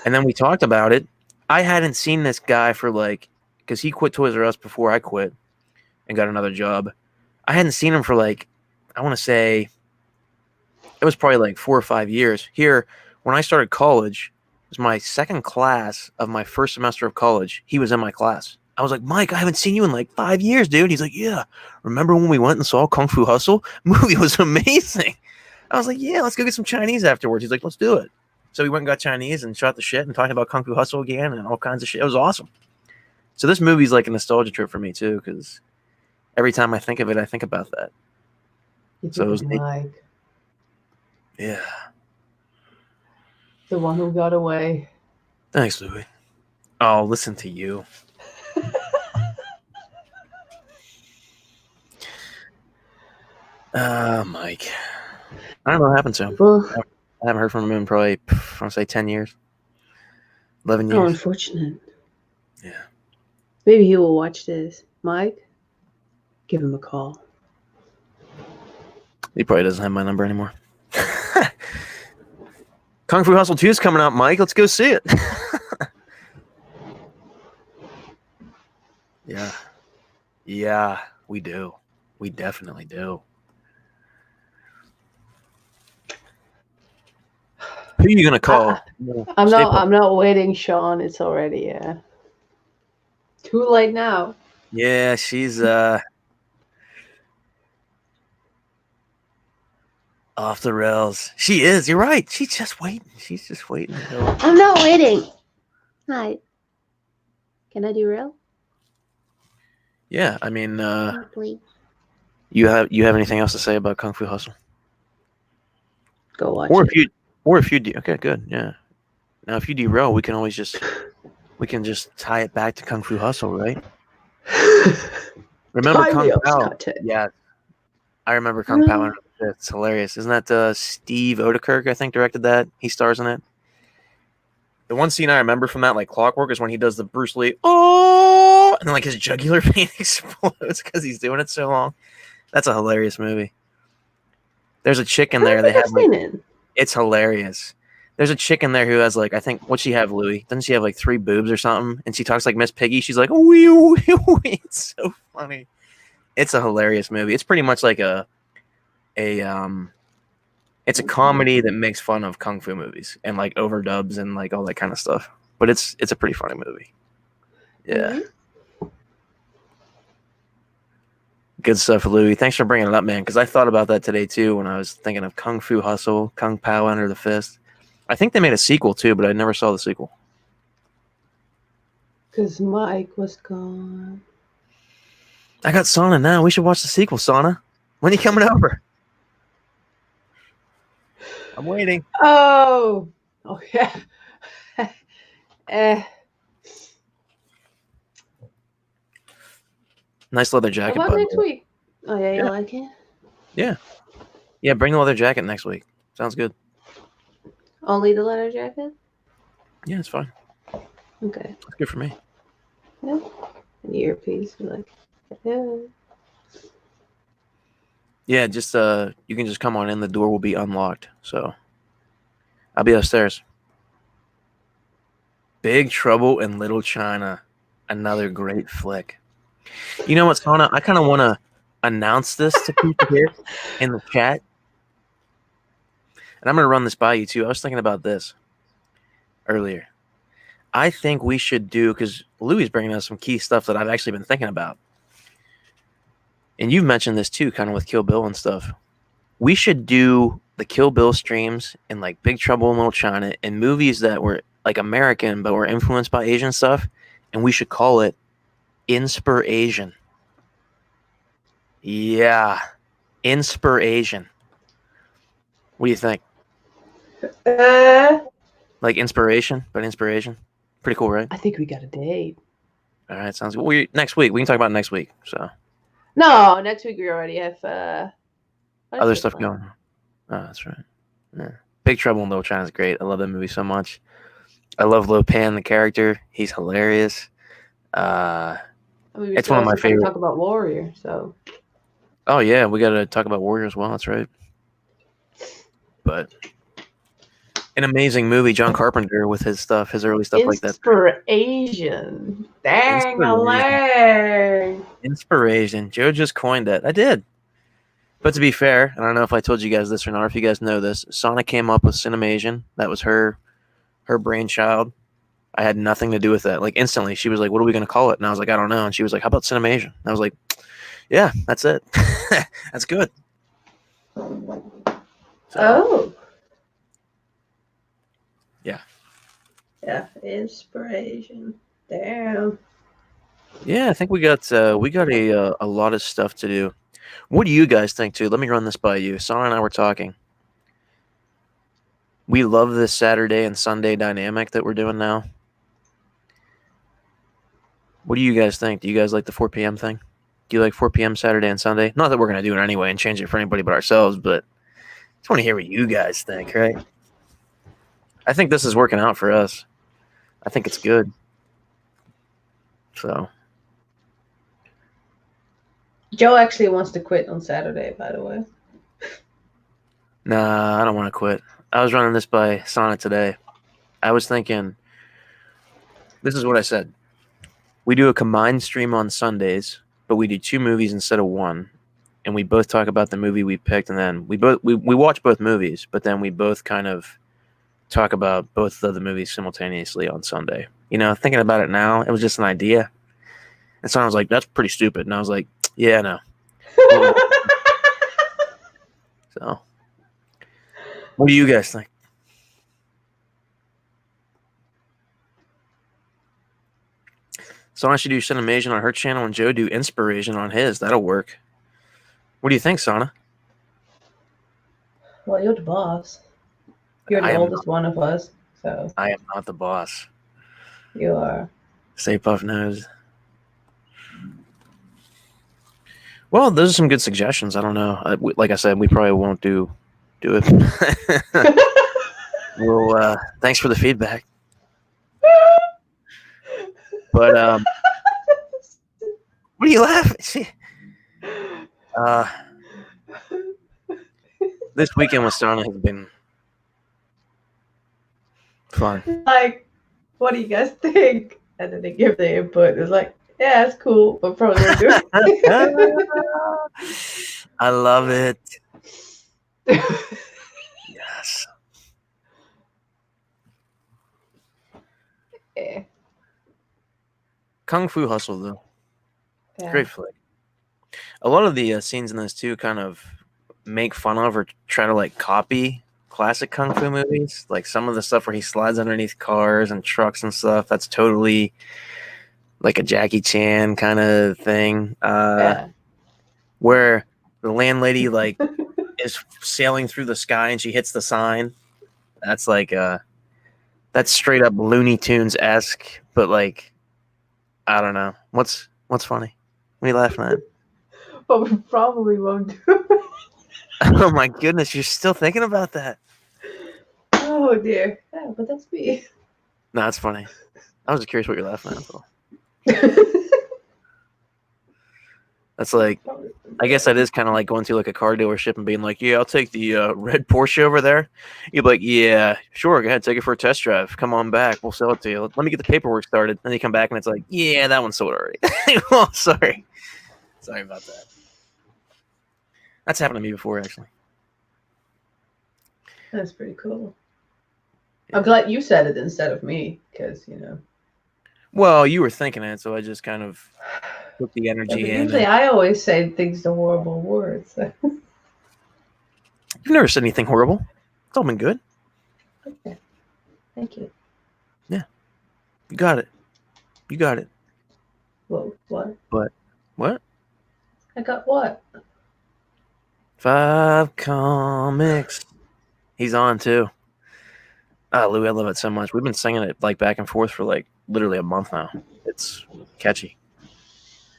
Speaker 1: And then we talked about it. I hadn't seen this guy for like, because he quit Toys R Us before I quit and got another job. I hadn't seen him for like, I want to say, it was probably like 4 or 5 years. Here, when I started college, it was my second class of my first semester of college. He was in my class. I was like, "Mike, I haven't seen you in like 5 years, dude." He's like, "Yeah. Remember when we went and saw Kung Fu Hustle? Movie was amazing." I was like, "Yeah, let's go get some Chinese afterwards." He's like, "Let's do it." So we went and got Chinese and shot the shit and talking about Kung Fu Hustle again and all kinds of shit. It was awesome. So this movie's like a nostalgia trip for me too, because every time I think of it, I think about that.
Speaker 2: You
Speaker 1: So it
Speaker 2: think
Speaker 1: was
Speaker 2: of
Speaker 1: neat.
Speaker 2: Mike,
Speaker 1: Yeah.
Speaker 2: the one who got away.
Speaker 1: Thanks, Louis. Oh, listen to you. Mike. I don't know what happened to him.
Speaker 2: Well,
Speaker 1: I haven't heard from him in probably, I want to say 10 years, 11
Speaker 2: how
Speaker 1: years.
Speaker 2: unfortunate.
Speaker 1: Yeah.
Speaker 2: Maybe he will watch this. Mike, give him a call.
Speaker 1: He probably doesn't have my number anymore. Kung Fu Hustle 2 is coming out, Mike. Let's go see it. Yeah. Yeah, we do. We definitely do. Who are you going to call?
Speaker 2: I'm
Speaker 1: Stay
Speaker 2: not.
Speaker 1: put.
Speaker 2: I'm not waiting, Sean. It's already too late now.
Speaker 1: Yeah, she's off the rails. She is. You're right. She's just waiting. She's just waiting until.
Speaker 2: I'm not waiting. Hi. Can I do real?
Speaker 1: Yeah, I mean,
Speaker 2: Please.
Speaker 1: you have anything else to say about Kung Fu Hustle?
Speaker 2: Go watch
Speaker 1: Or
Speaker 2: it.
Speaker 1: if you okay, good, yeah. Now, if you derail, we can just tie it back to Kung Fu Hustle, right? Remember
Speaker 2: Tie
Speaker 1: Kung
Speaker 2: me up,
Speaker 1: Pao?
Speaker 2: Scott.
Speaker 1: Yeah, I remember Kung Pao. It's hilarious. Isn't that Steve Odekirk? I think directed that. He stars in it. The one scene I remember from that, like Clockwork, is when he does the Bruce Lee, oh, and then like his jugular vein explodes because he's doing it so long. That's a hilarious movie. There's a chick in there. They have like, it's hilarious. There's a chick in there who has like, I think, what'd she have, Louis? Doesn't she have like 3 boobs or something? And she talks like Miss Piggy. She's like, wee, wee, wee. It's so funny. It's a hilarious movie. It's pretty much like it's a comedy that makes fun of kung fu movies and like overdubs and like all that kind of stuff. But it's a pretty funny movie. Yeah.
Speaker 2: Mm-hmm.
Speaker 1: Good stuff, Louie. Thanks for bringing it up, man, because I thought about that today, too, when I was thinking of Kung Fu Hustle, Kung Pao Enter the Fist. I think they made a sequel, too, but I never saw the sequel.
Speaker 2: Because Mike was gone.
Speaker 1: I got Sauna now. We should watch the sequel, Sauna. When are you coming over? I'm waiting.
Speaker 2: Oh, yeah.
Speaker 1: Nice leather
Speaker 2: How
Speaker 1: jacket,
Speaker 2: about
Speaker 1: by the
Speaker 2: next
Speaker 1: way.
Speaker 2: week? Oh, yeah, you
Speaker 1: Yeah.
Speaker 2: like it?
Speaker 1: Yeah, bring the leather jacket next week. Sounds good.
Speaker 2: Only the leather jacket?
Speaker 1: Yeah, it's fine.
Speaker 2: Okay.
Speaker 1: It's good for me.
Speaker 2: Yeah. An earpiece. You're like, yeah.
Speaker 1: Yeah, just you can just come on in. The door will be unlocked. So I'll be upstairs. Big Trouble in Little China. Another great flick. You know what, Sauna? I kind of want to announce this to people here in the chat. And I'm going to run this by you, too. I was thinking about this earlier. I think we should do, because Louie's bringing us some key stuff that I've actually been thinking about. And you've mentioned this, too, kind of with Kill Bill and stuff. We should do the Kill Bill streams and like Big Trouble in Little China and movies that were like American but were influenced by Asian stuff, and we should call it Inspirasian. Yeah, Inspirasian. What do you think?
Speaker 2: Uh,
Speaker 1: Like inspiration, but inspiration. Pretty cool, right?
Speaker 2: I think we got a date.
Speaker 1: All right, sounds good. Next week we can talk about next week. So
Speaker 2: No, next week we already have
Speaker 1: other stuff going on. Oh, that's right. Yeah. Big Trouble in Little China is great. I love that movie so much. I love Lo Pan, the character. He's hilarious.
Speaker 2: I mean, we
Speaker 1: It's
Speaker 2: still
Speaker 1: one of my
Speaker 2: also gotta
Speaker 1: favorite.
Speaker 2: talk about Warrior, so.
Speaker 1: Oh yeah, we got to talk about Warrior as well. That's right. But an amazing movie, John Carpenter with his stuff, his early stuff like that.
Speaker 2: Inspirasian. Dang,
Speaker 1: Inspiration.
Speaker 2: Lang.
Speaker 1: Inspiration. Joe just coined it. I did. But to be fair, I don't know if I told you guys this or not, if you guys know this, Sonic came up with CinemAsian. That was her brainchild. I had nothing to do with that. Like instantly, she was like, "What are we going to call it?" And I was like, "I don't know." And she was like, "How about CinemAsian?" And I was like, "Yeah, that's it. That's good." So,
Speaker 2: Oh.
Speaker 1: yeah.
Speaker 2: Yeah, inspiration. Damn.
Speaker 1: Yeah, I think we got a lot of stuff to do. What do you guys think too? Let me run this by you. Sana and I were talking. We love this Saturday and Sunday dynamic that we're doing now. What do you guys think? Do you guys like the 4 p.m. thing? Do you like 4 p.m. Saturday and Sunday? Not that we're going to do it anyway and change it for anybody but ourselves, but I just want to hear what you guys think, right? I think this is working out for us. I think it's good. So,
Speaker 2: Joe actually wants to quit on Saturday, by the way.
Speaker 1: nah, I don't want to quit. I was running this by Sana today. I was thinking, this is what I said. We do a combined stream on Sundays, but we do 2 movies instead of 1. And we both talk about the movie we picked, and then we watch both movies, but then we both kind of talk about both of the movies simultaneously on Sunday. You know, thinking about it now, it was just an idea. And so I was like, that's pretty stupid. And I was like, yeah, no. So, what do you guys think? Sana should do CinemAsian on her channel and Joe do Inspiration on his. That'll work. What do you think, Sana?
Speaker 2: Well, you're the boss. You're the oldest one of us, so.
Speaker 1: I am not the boss.
Speaker 2: You are.
Speaker 1: Stay Puff Nose. Well, those are some good suggestions. I don't know. Like I said, we probably won't do it. Well, thanks for the feedback. But what are you laughing? This weekend with Sana has been fun.
Speaker 2: Like, what do you guys think? And then they give their input. It's like, yeah, it's cool, but probably won't do it.
Speaker 1: I love it. Yes.
Speaker 2: Yeah.
Speaker 1: Kung Fu Hustle, though.
Speaker 2: Yeah.
Speaker 1: Great flick. a lot of the scenes in this too kind of make fun of or try to like copy classic kung fu movies. Like some of the stuff where he slides underneath cars and trucks and stuff. That's totally like a Jackie Chan kind of thing.
Speaker 2: Yeah.
Speaker 1: Where the landlady like is sailing through the sky and she hits the sign. That's like that's straight up Looney Tunes esque, but like I don't know. What's funny? What are you laughing at?
Speaker 2: But we probably won't do it.
Speaker 1: Oh my goodness, you're still thinking about that.
Speaker 2: Oh dear. Yeah, but that's me.
Speaker 1: No, that's funny. I was just curious what you're laughing at. Though. That's like, I guess that is kind of like going to like a car dealership and being like, "Yeah, I'll take the red Porsche over there." You'd be like, "Yeah, sure, go ahead, take it for a test drive. Come on back, we'll sell it to you. Let me get the paperwork started." Then you come back and it's like, "Yeah, that one's sold already." Oh, sorry about that. That's happened to me before, actually.
Speaker 2: That's pretty cool.
Speaker 1: Yeah.
Speaker 2: I'm glad you said it instead of me, because
Speaker 1: Well, you were thinking it, so I just kind of took the energy
Speaker 2: but
Speaker 1: in.
Speaker 2: usually
Speaker 1: And
Speaker 2: I always say things to horrible words.
Speaker 1: you've never said anything horrible. It's all been good.
Speaker 2: Okay. Thank you.
Speaker 1: Yeah, you got it. You got it.
Speaker 2: Well, what?
Speaker 1: But what?
Speaker 2: I got what?
Speaker 1: 5 Comics. He's on too. Ah, Louis, I love it so much. We've been singing it like back and forth for like literally a month now. It's catchy.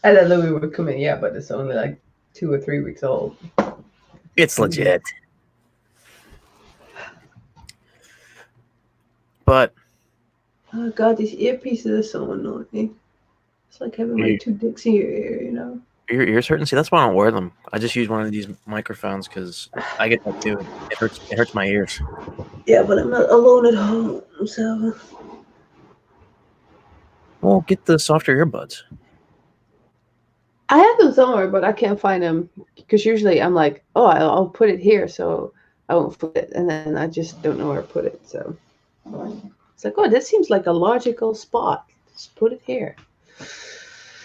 Speaker 2: I thought Louis would come in, yeah, but it's only like 2 or 3 weeks old.
Speaker 1: It's legit. But
Speaker 2: Oh god, these earpieces are so annoying. It's like having like 2 dicks in your ear.
Speaker 1: Your ears hurting? See, that's why I don't wear them. I just use one of these microphones because I get that too. It hurts. It hurts my ears.
Speaker 2: Yeah, but I'm not alone at home, so.
Speaker 1: Well, get the softer earbuds.
Speaker 2: I have them somewhere, but I can't find them because usually I'm like, oh, I'll put it here, so I won't put it, and then I just don't know where to put it. So it's like, oh, this seems like a logical spot. Just put it here.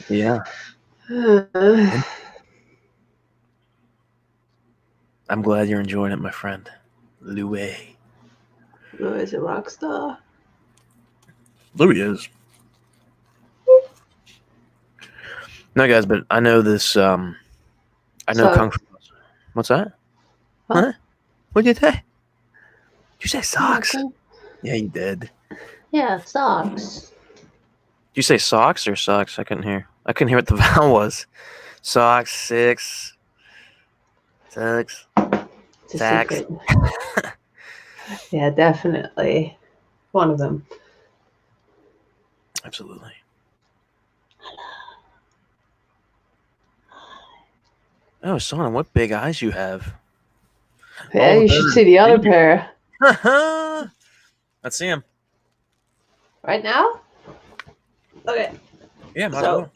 Speaker 1: Yeah. I'm glad you're enjoying it, my friend. Louis.
Speaker 2: Louis is a rock star.
Speaker 1: Louis is. No, guys, but I know this. I know Kung Fu. What's that? Huh? What'd you say? Did you say socks? Yeah, you did.
Speaker 2: Yeah, socks.
Speaker 1: Did you say socks or socks? I couldn't hear. I couldn't hear what the vowel was. Socks, six, six, sacks.
Speaker 2: Yeah, definitely. One of them.
Speaker 1: Absolutely. Oh, Sanne, what big eyes you have.
Speaker 2: Yeah, you should see the other pair.
Speaker 1: Let's see them.
Speaker 2: Right now? Okay.
Speaker 1: Yeah, might as well.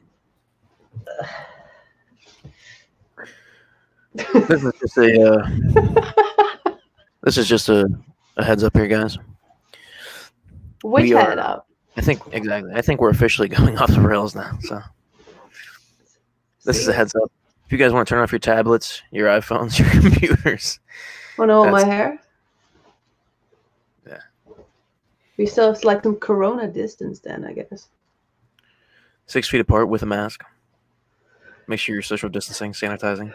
Speaker 1: This is just a heads up here, guys.
Speaker 2: Which head up?
Speaker 1: I think exactly. I think we're officially going off the rails now. So this is a heads up. If you guys want to turn off your tablets, your iPhones, your computers.
Speaker 2: Want to hold my hair?
Speaker 1: Yeah.
Speaker 2: We still have like some corona distance then, I guess.
Speaker 1: 6 feet apart with a mask. Make sure you're social distancing, sanitizing.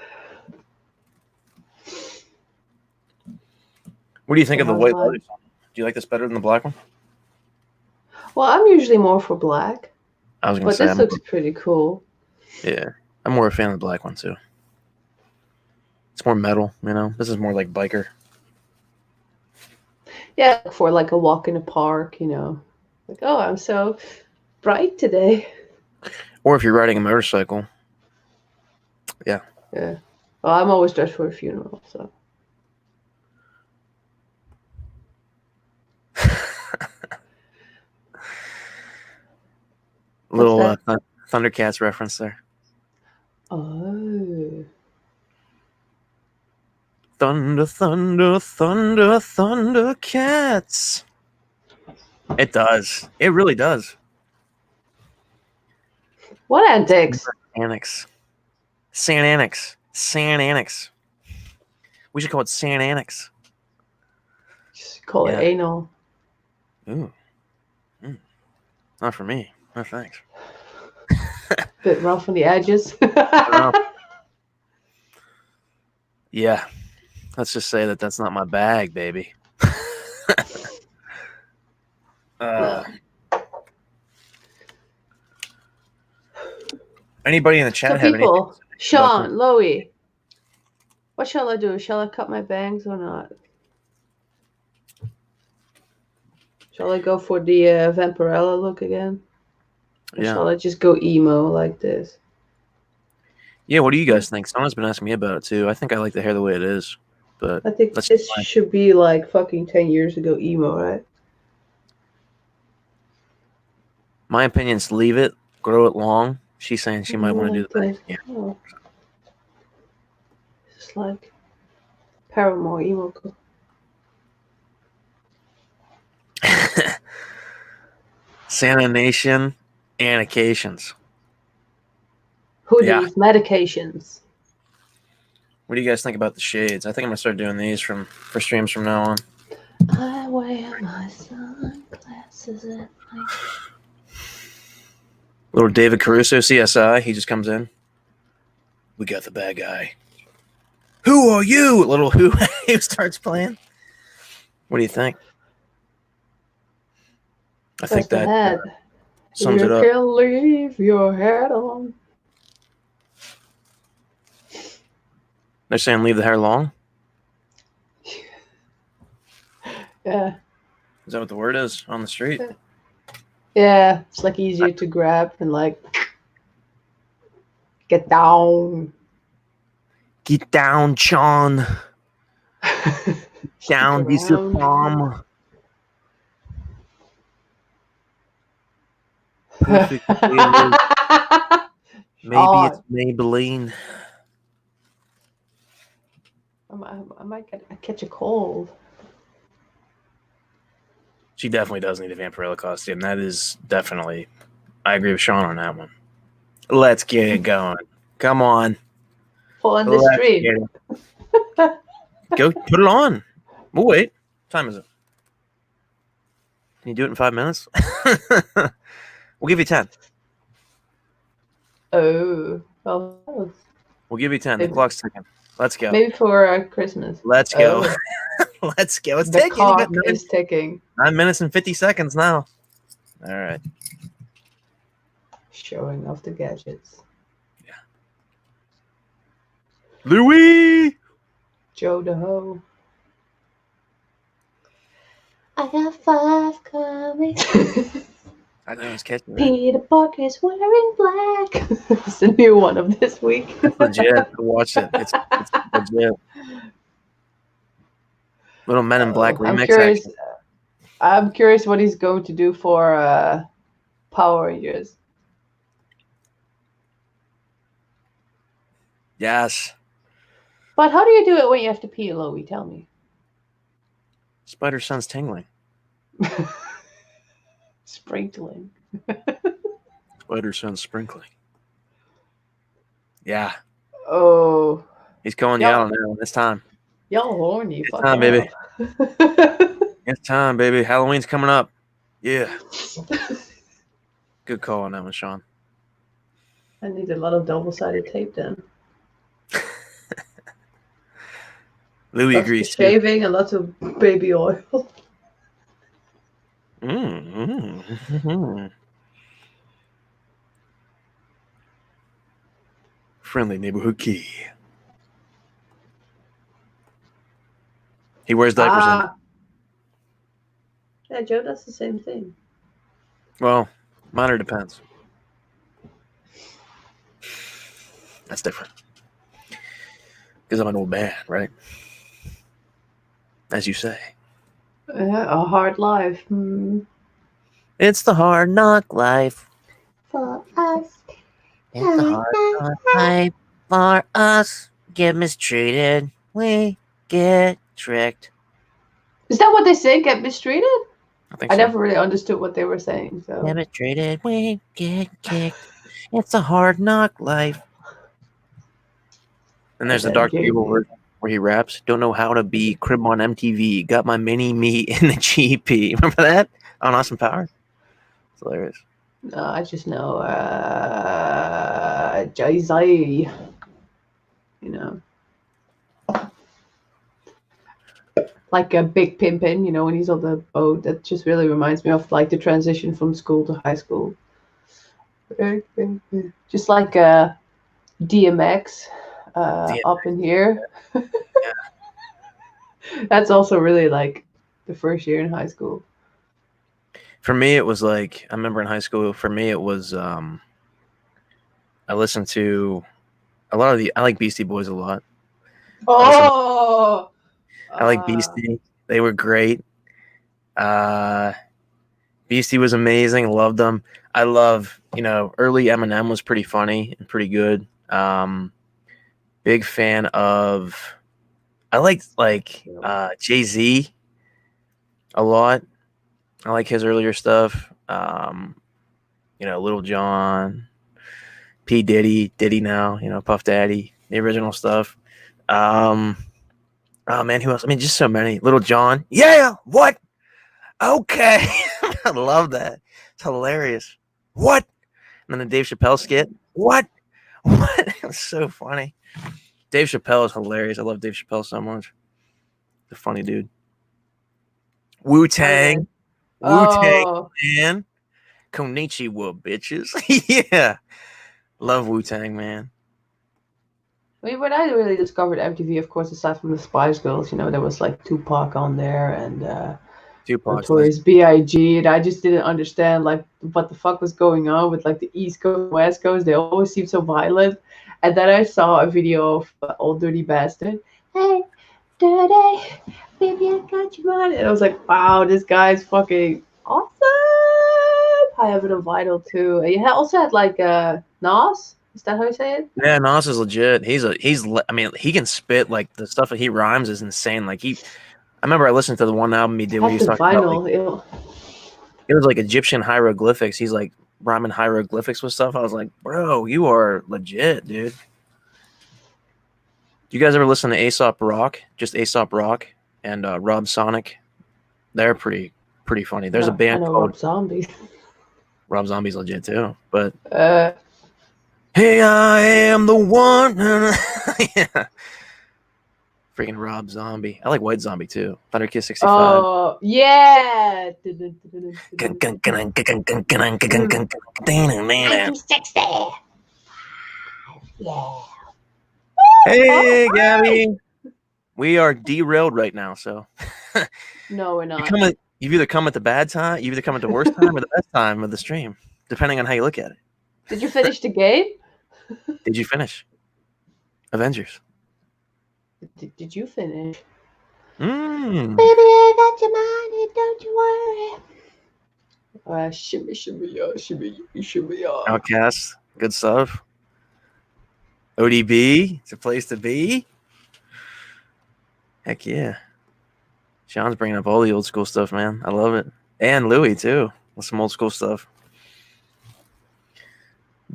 Speaker 1: What do you think of the white Lotus? Do you like this better than the black one?
Speaker 2: Well, I'm usually more for black.
Speaker 1: I was going to say.
Speaker 2: But this looks pretty cool.
Speaker 1: Yeah. I'm more a fan of the black one, too. It's more metal, you know? This is more like biker.
Speaker 2: Yeah, for like a walk in the park, Like, oh, I'm so bright today.
Speaker 1: Or if you're riding a motorcycle. Yeah.
Speaker 2: Yeah. Well, I'm always dressed for a funeral, so.
Speaker 1: Little Thundercats reference there.
Speaker 2: Oh.
Speaker 1: Thunder, thunder, thunder, Thundercats. It does. It really does.
Speaker 2: What antics?
Speaker 1: Antics. Sanne and I. We should call it Sanne and I.
Speaker 2: Just call it
Speaker 1: Yeah.
Speaker 2: anal.
Speaker 1: Ooh. Not for me. No thanks.
Speaker 2: Bit rough on the edges.
Speaker 1: Yeah. Let's just say that that's not my bag, baby.
Speaker 2: No.
Speaker 1: Anybody in the chat
Speaker 2: So
Speaker 1: have anything
Speaker 2: people,
Speaker 1: to say about this?
Speaker 2: Sean, Loey, what shall I do? Shall I cut my bangs or not? Shall I go for the Vampirella look again? Or
Speaker 1: Yeah.
Speaker 2: shall I just go emo like this?
Speaker 1: Yeah, what do you guys think? Someone's been asking me about it too. I think I like the hair the way it is, but
Speaker 2: I think
Speaker 1: let's
Speaker 2: this
Speaker 1: try.
Speaker 2: should be like fucking 10 years ago emo, right?
Speaker 1: My opinion is leave it, grow it long. She's saying she might want to do
Speaker 2: Like
Speaker 1: the back.
Speaker 2: this. Oh. Just like Paramore emo.
Speaker 1: Yeah. Sanimation Annocations.
Speaker 2: Who
Speaker 1: Yeah.
Speaker 2: needs medications?
Speaker 1: What do you guys think about the shades? I think I'm gonna start doing these for streams from now on.
Speaker 2: I wear my sunglasses at night.
Speaker 1: Little David Caruso, CSI. He just comes in. We got the bad guy. Who are you? Little who starts playing. What do you think? I think
Speaker 2: Press the
Speaker 1: that
Speaker 2: head.
Speaker 1: sums
Speaker 2: You
Speaker 1: it up.
Speaker 2: can leave your head on.
Speaker 1: They're saying leave the hair long.
Speaker 2: Yeah.
Speaker 1: Is that what the word is on the street?
Speaker 2: Yeah, it's like easier to grab and like get down.
Speaker 1: Get down, Sean. Down, this is palm. Perfect. Maybe it's Maybelline.
Speaker 2: I might catch a cold.
Speaker 1: She definitely does need a Vampirella costume. That is definitely. I agree with Sean on that one. Let's get it going. Come on.
Speaker 2: On the stream.
Speaker 1: Go put it on. We'll wait. What time is it? Can you do it in 5 minutes? We'll give you 10.
Speaker 2: Oh. Well,
Speaker 1: We'll give you 10. The clock's ticking. Let's go.
Speaker 2: maybe for Christmas.
Speaker 1: Let's go. Let's go. It's
Speaker 2: the clock is ticking.
Speaker 1: 9 minutes and 50 seconds now. All right.
Speaker 2: Showing off the gadgets.
Speaker 1: Yeah. Louis!
Speaker 2: Joe the Ho. I got 5 coming.
Speaker 1: I know, it's catching.
Speaker 2: Peter Parker's wearing black. It's the new one of this week.
Speaker 1: It's legit. Watch it. It's legit. Little Men in Black remix.
Speaker 2: I'm curious what he's going to do for Power Rangers.
Speaker 1: Yes.
Speaker 2: But how do you do it when you have to pee, Loey? Tell me.
Speaker 1: Spider Sense tingling.
Speaker 2: Sprinkling.
Speaker 1: Spider Sense sprinkling. Yeah.
Speaker 2: Oh.
Speaker 1: He's calling you out on that one. It's time.
Speaker 2: Y'all horny.
Speaker 1: It's time, baby. It's time, baby. Halloween's coming up. Yeah. Good call on that one, Sean.
Speaker 2: I need a lot of double-sided tape then.
Speaker 1: Louis
Speaker 2: lots
Speaker 1: agrees.
Speaker 2: Of shaving and lots of baby oil.
Speaker 1: Friendly neighborhood key. He wears diapers in.
Speaker 2: Yeah, Joe does the same thing.
Speaker 1: Well, mine depends. That's different. Because I'm an old man, right? As you say.
Speaker 2: A hard life.
Speaker 1: It's the hard knock life.
Speaker 2: For us.
Speaker 1: It's the hard knock life for us. Get mistreated. We get tricked.
Speaker 2: Is that what they say? Get mistreated?
Speaker 1: I
Speaker 2: never really understood what they were saying. So.
Speaker 1: Get mistreated. We get kicked. It's a hard knock life. And
Speaker 2: And
Speaker 1: there's the
Speaker 2: then
Speaker 1: Dark Gable
Speaker 2: JP.
Speaker 1: version where he raps, "Don't know how to be crib on MTV. Got my mini me in the GP." Remember that on Austin Power? It's hilarious.
Speaker 2: No, I just know Jay-Z, you know. Like a big pimpin', when he's on the boat. That just really reminds me of like the transition from school to high school. Just like DMX
Speaker 1: Yeah,
Speaker 2: up in here.
Speaker 1: yeah.
Speaker 2: That's also really like the first year in high school.
Speaker 1: For me, it was like I remember in high school. For me, it was I listened to a lot of the. I like Beastie Boys a lot. I listen.
Speaker 2: Oh,
Speaker 1: I like
Speaker 2: uh,
Speaker 1: Beastie. They were great. Uh, Beastie was amazing. Loved them. I love, early Eminem was pretty funny and pretty good. Big fan of. I liked Jay Z a lot. I like his earlier stuff. Little John, P Diddy, Diddy now. Puff Daddy, the original stuff. Um, oh man, who else? I mean, just so many. Little John. Yeah. What? Okay. I love that. It's hilarious. What? And then the Dave Chappelle skit. What? What? It was so funny. Dave Chappelle is hilarious. I love Dave Chappelle so much. He's a funny dude. Wu
Speaker 2: oh yeah.
Speaker 1: Tang. Wu Tang,
Speaker 2: Oh,
Speaker 1: man. Konnichiwa, bitches. Yeah. Love Wu Tang, man.
Speaker 2: I mean, when I really discovered MTV, of course, aside from the Spice Girls, there was like Tupac on there and
Speaker 1: Tupac's legend.
Speaker 2: Notorious B.I.G. And I just didn't understand like what the fuck was going on with like the East Coast and West Coast. They always seemed so violent. And then I saw a video of Old Dirty Bastard. Hey, dirty, baby, I got your money. And I was like, wow, this guy's fucking awesome. I have it on vinyl too. And you also had like Nas. Is that how you say it?
Speaker 1: Yeah, Nas is legit. I mean, he can spit like the stuff that he rhymes is insane. I remember I listened to the one album he did
Speaker 2: I
Speaker 1: where he
Speaker 2: had
Speaker 1: was
Speaker 2: the
Speaker 1: talking about like
Speaker 2: vinyl.
Speaker 1: it was like Egyptian hieroglyphics. He's like rhyming hieroglyphics with stuff. I was like, bro, you are legit, dude. You guys ever listen to Aesop Rock? Just Aesop Rock and Rob Sonic. They're pretty funny. There's a
Speaker 2: No, I
Speaker 1: band
Speaker 2: know
Speaker 1: called
Speaker 2: Rob Zombie.
Speaker 1: Rob Zombie's legit too. But
Speaker 2: Uh,
Speaker 1: hey, I am the one. Yeah. Freaking Rob Zombie. I like White Zombie too. Thunder Kiss 65.
Speaker 2: oh yeah. Mm. 1960. Yeah.
Speaker 1: Hey,
Speaker 2: All right.
Speaker 1: Gabby. We are derailed right now, so
Speaker 2: No, we're
Speaker 1: you
Speaker 2: not.
Speaker 1: come at you've either come at the bad time, you either come at the worst time or the best time of the stream, depending on how you look at it.
Speaker 2: Did you finish the game?
Speaker 1: Did you finish Avengers?
Speaker 2: Did you finish?
Speaker 1: Mm.
Speaker 2: Baby, I got your money, don't you worry. Shimmy, shimmy, shimmy, shimmy,
Speaker 1: Outcast, good stuff. ODB, it's a place to be. Heck yeah. Sean's bringing up all the old school stuff, man. I love it. And Louis, too, with some old school stuff.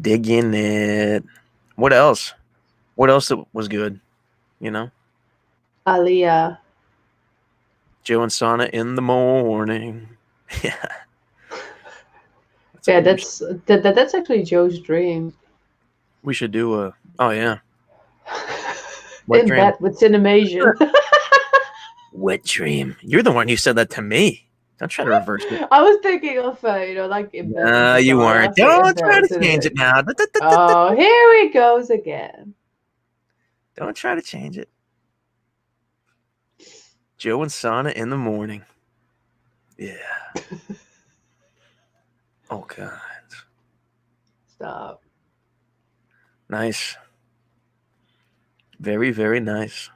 Speaker 1: Digging it. What else? What else that was good? You know?
Speaker 2: Aliyah.
Speaker 1: Joe and Sana in the morning. Yeah. That's
Speaker 2: Yeah,
Speaker 1: something
Speaker 2: that's actually Joe's dream.
Speaker 1: we should do a. Oh, yeah. Wet
Speaker 2: In
Speaker 1: dream.
Speaker 2: bed with CinemAsian.
Speaker 1: Wet dream. You're the one who said that to me. Don't try to reverse it.
Speaker 2: I was thinking of, like in bed with
Speaker 1: No, you weren't.
Speaker 2: Zara, so in
Speaker 1: Don't
Speaker 2: bed
Speaker 1: try
Speaker 2: with
Speaker 1: to change it
Speaker 2: CinemAsian.
Speaker 1: now.
Speaker 2: Oh, here he goes again.
Speaker 1: Don't try to change it. Joe and Sana in the morning. Yeah. Oh, God.
Speaker 2: Stop.
Speaker 1: Nice. Very, very nice.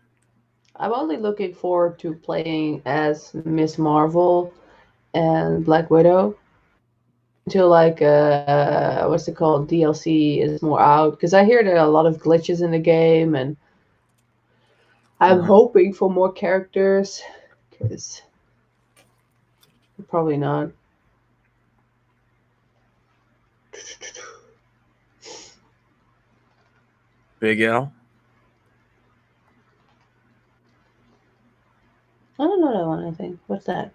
Speaker 2: I'm only looking forward to playing as Miss Marvel and Black Widow until like what's it called, DLC is more out, because I hear there are a lot of glitches in the game, and I'm
Speaker 1: Mhm.
Speaker 2: hoping for more characters, because probably not.
Speaker 1: Big L.
Speaker 2: I don't know that one. I think. What's that?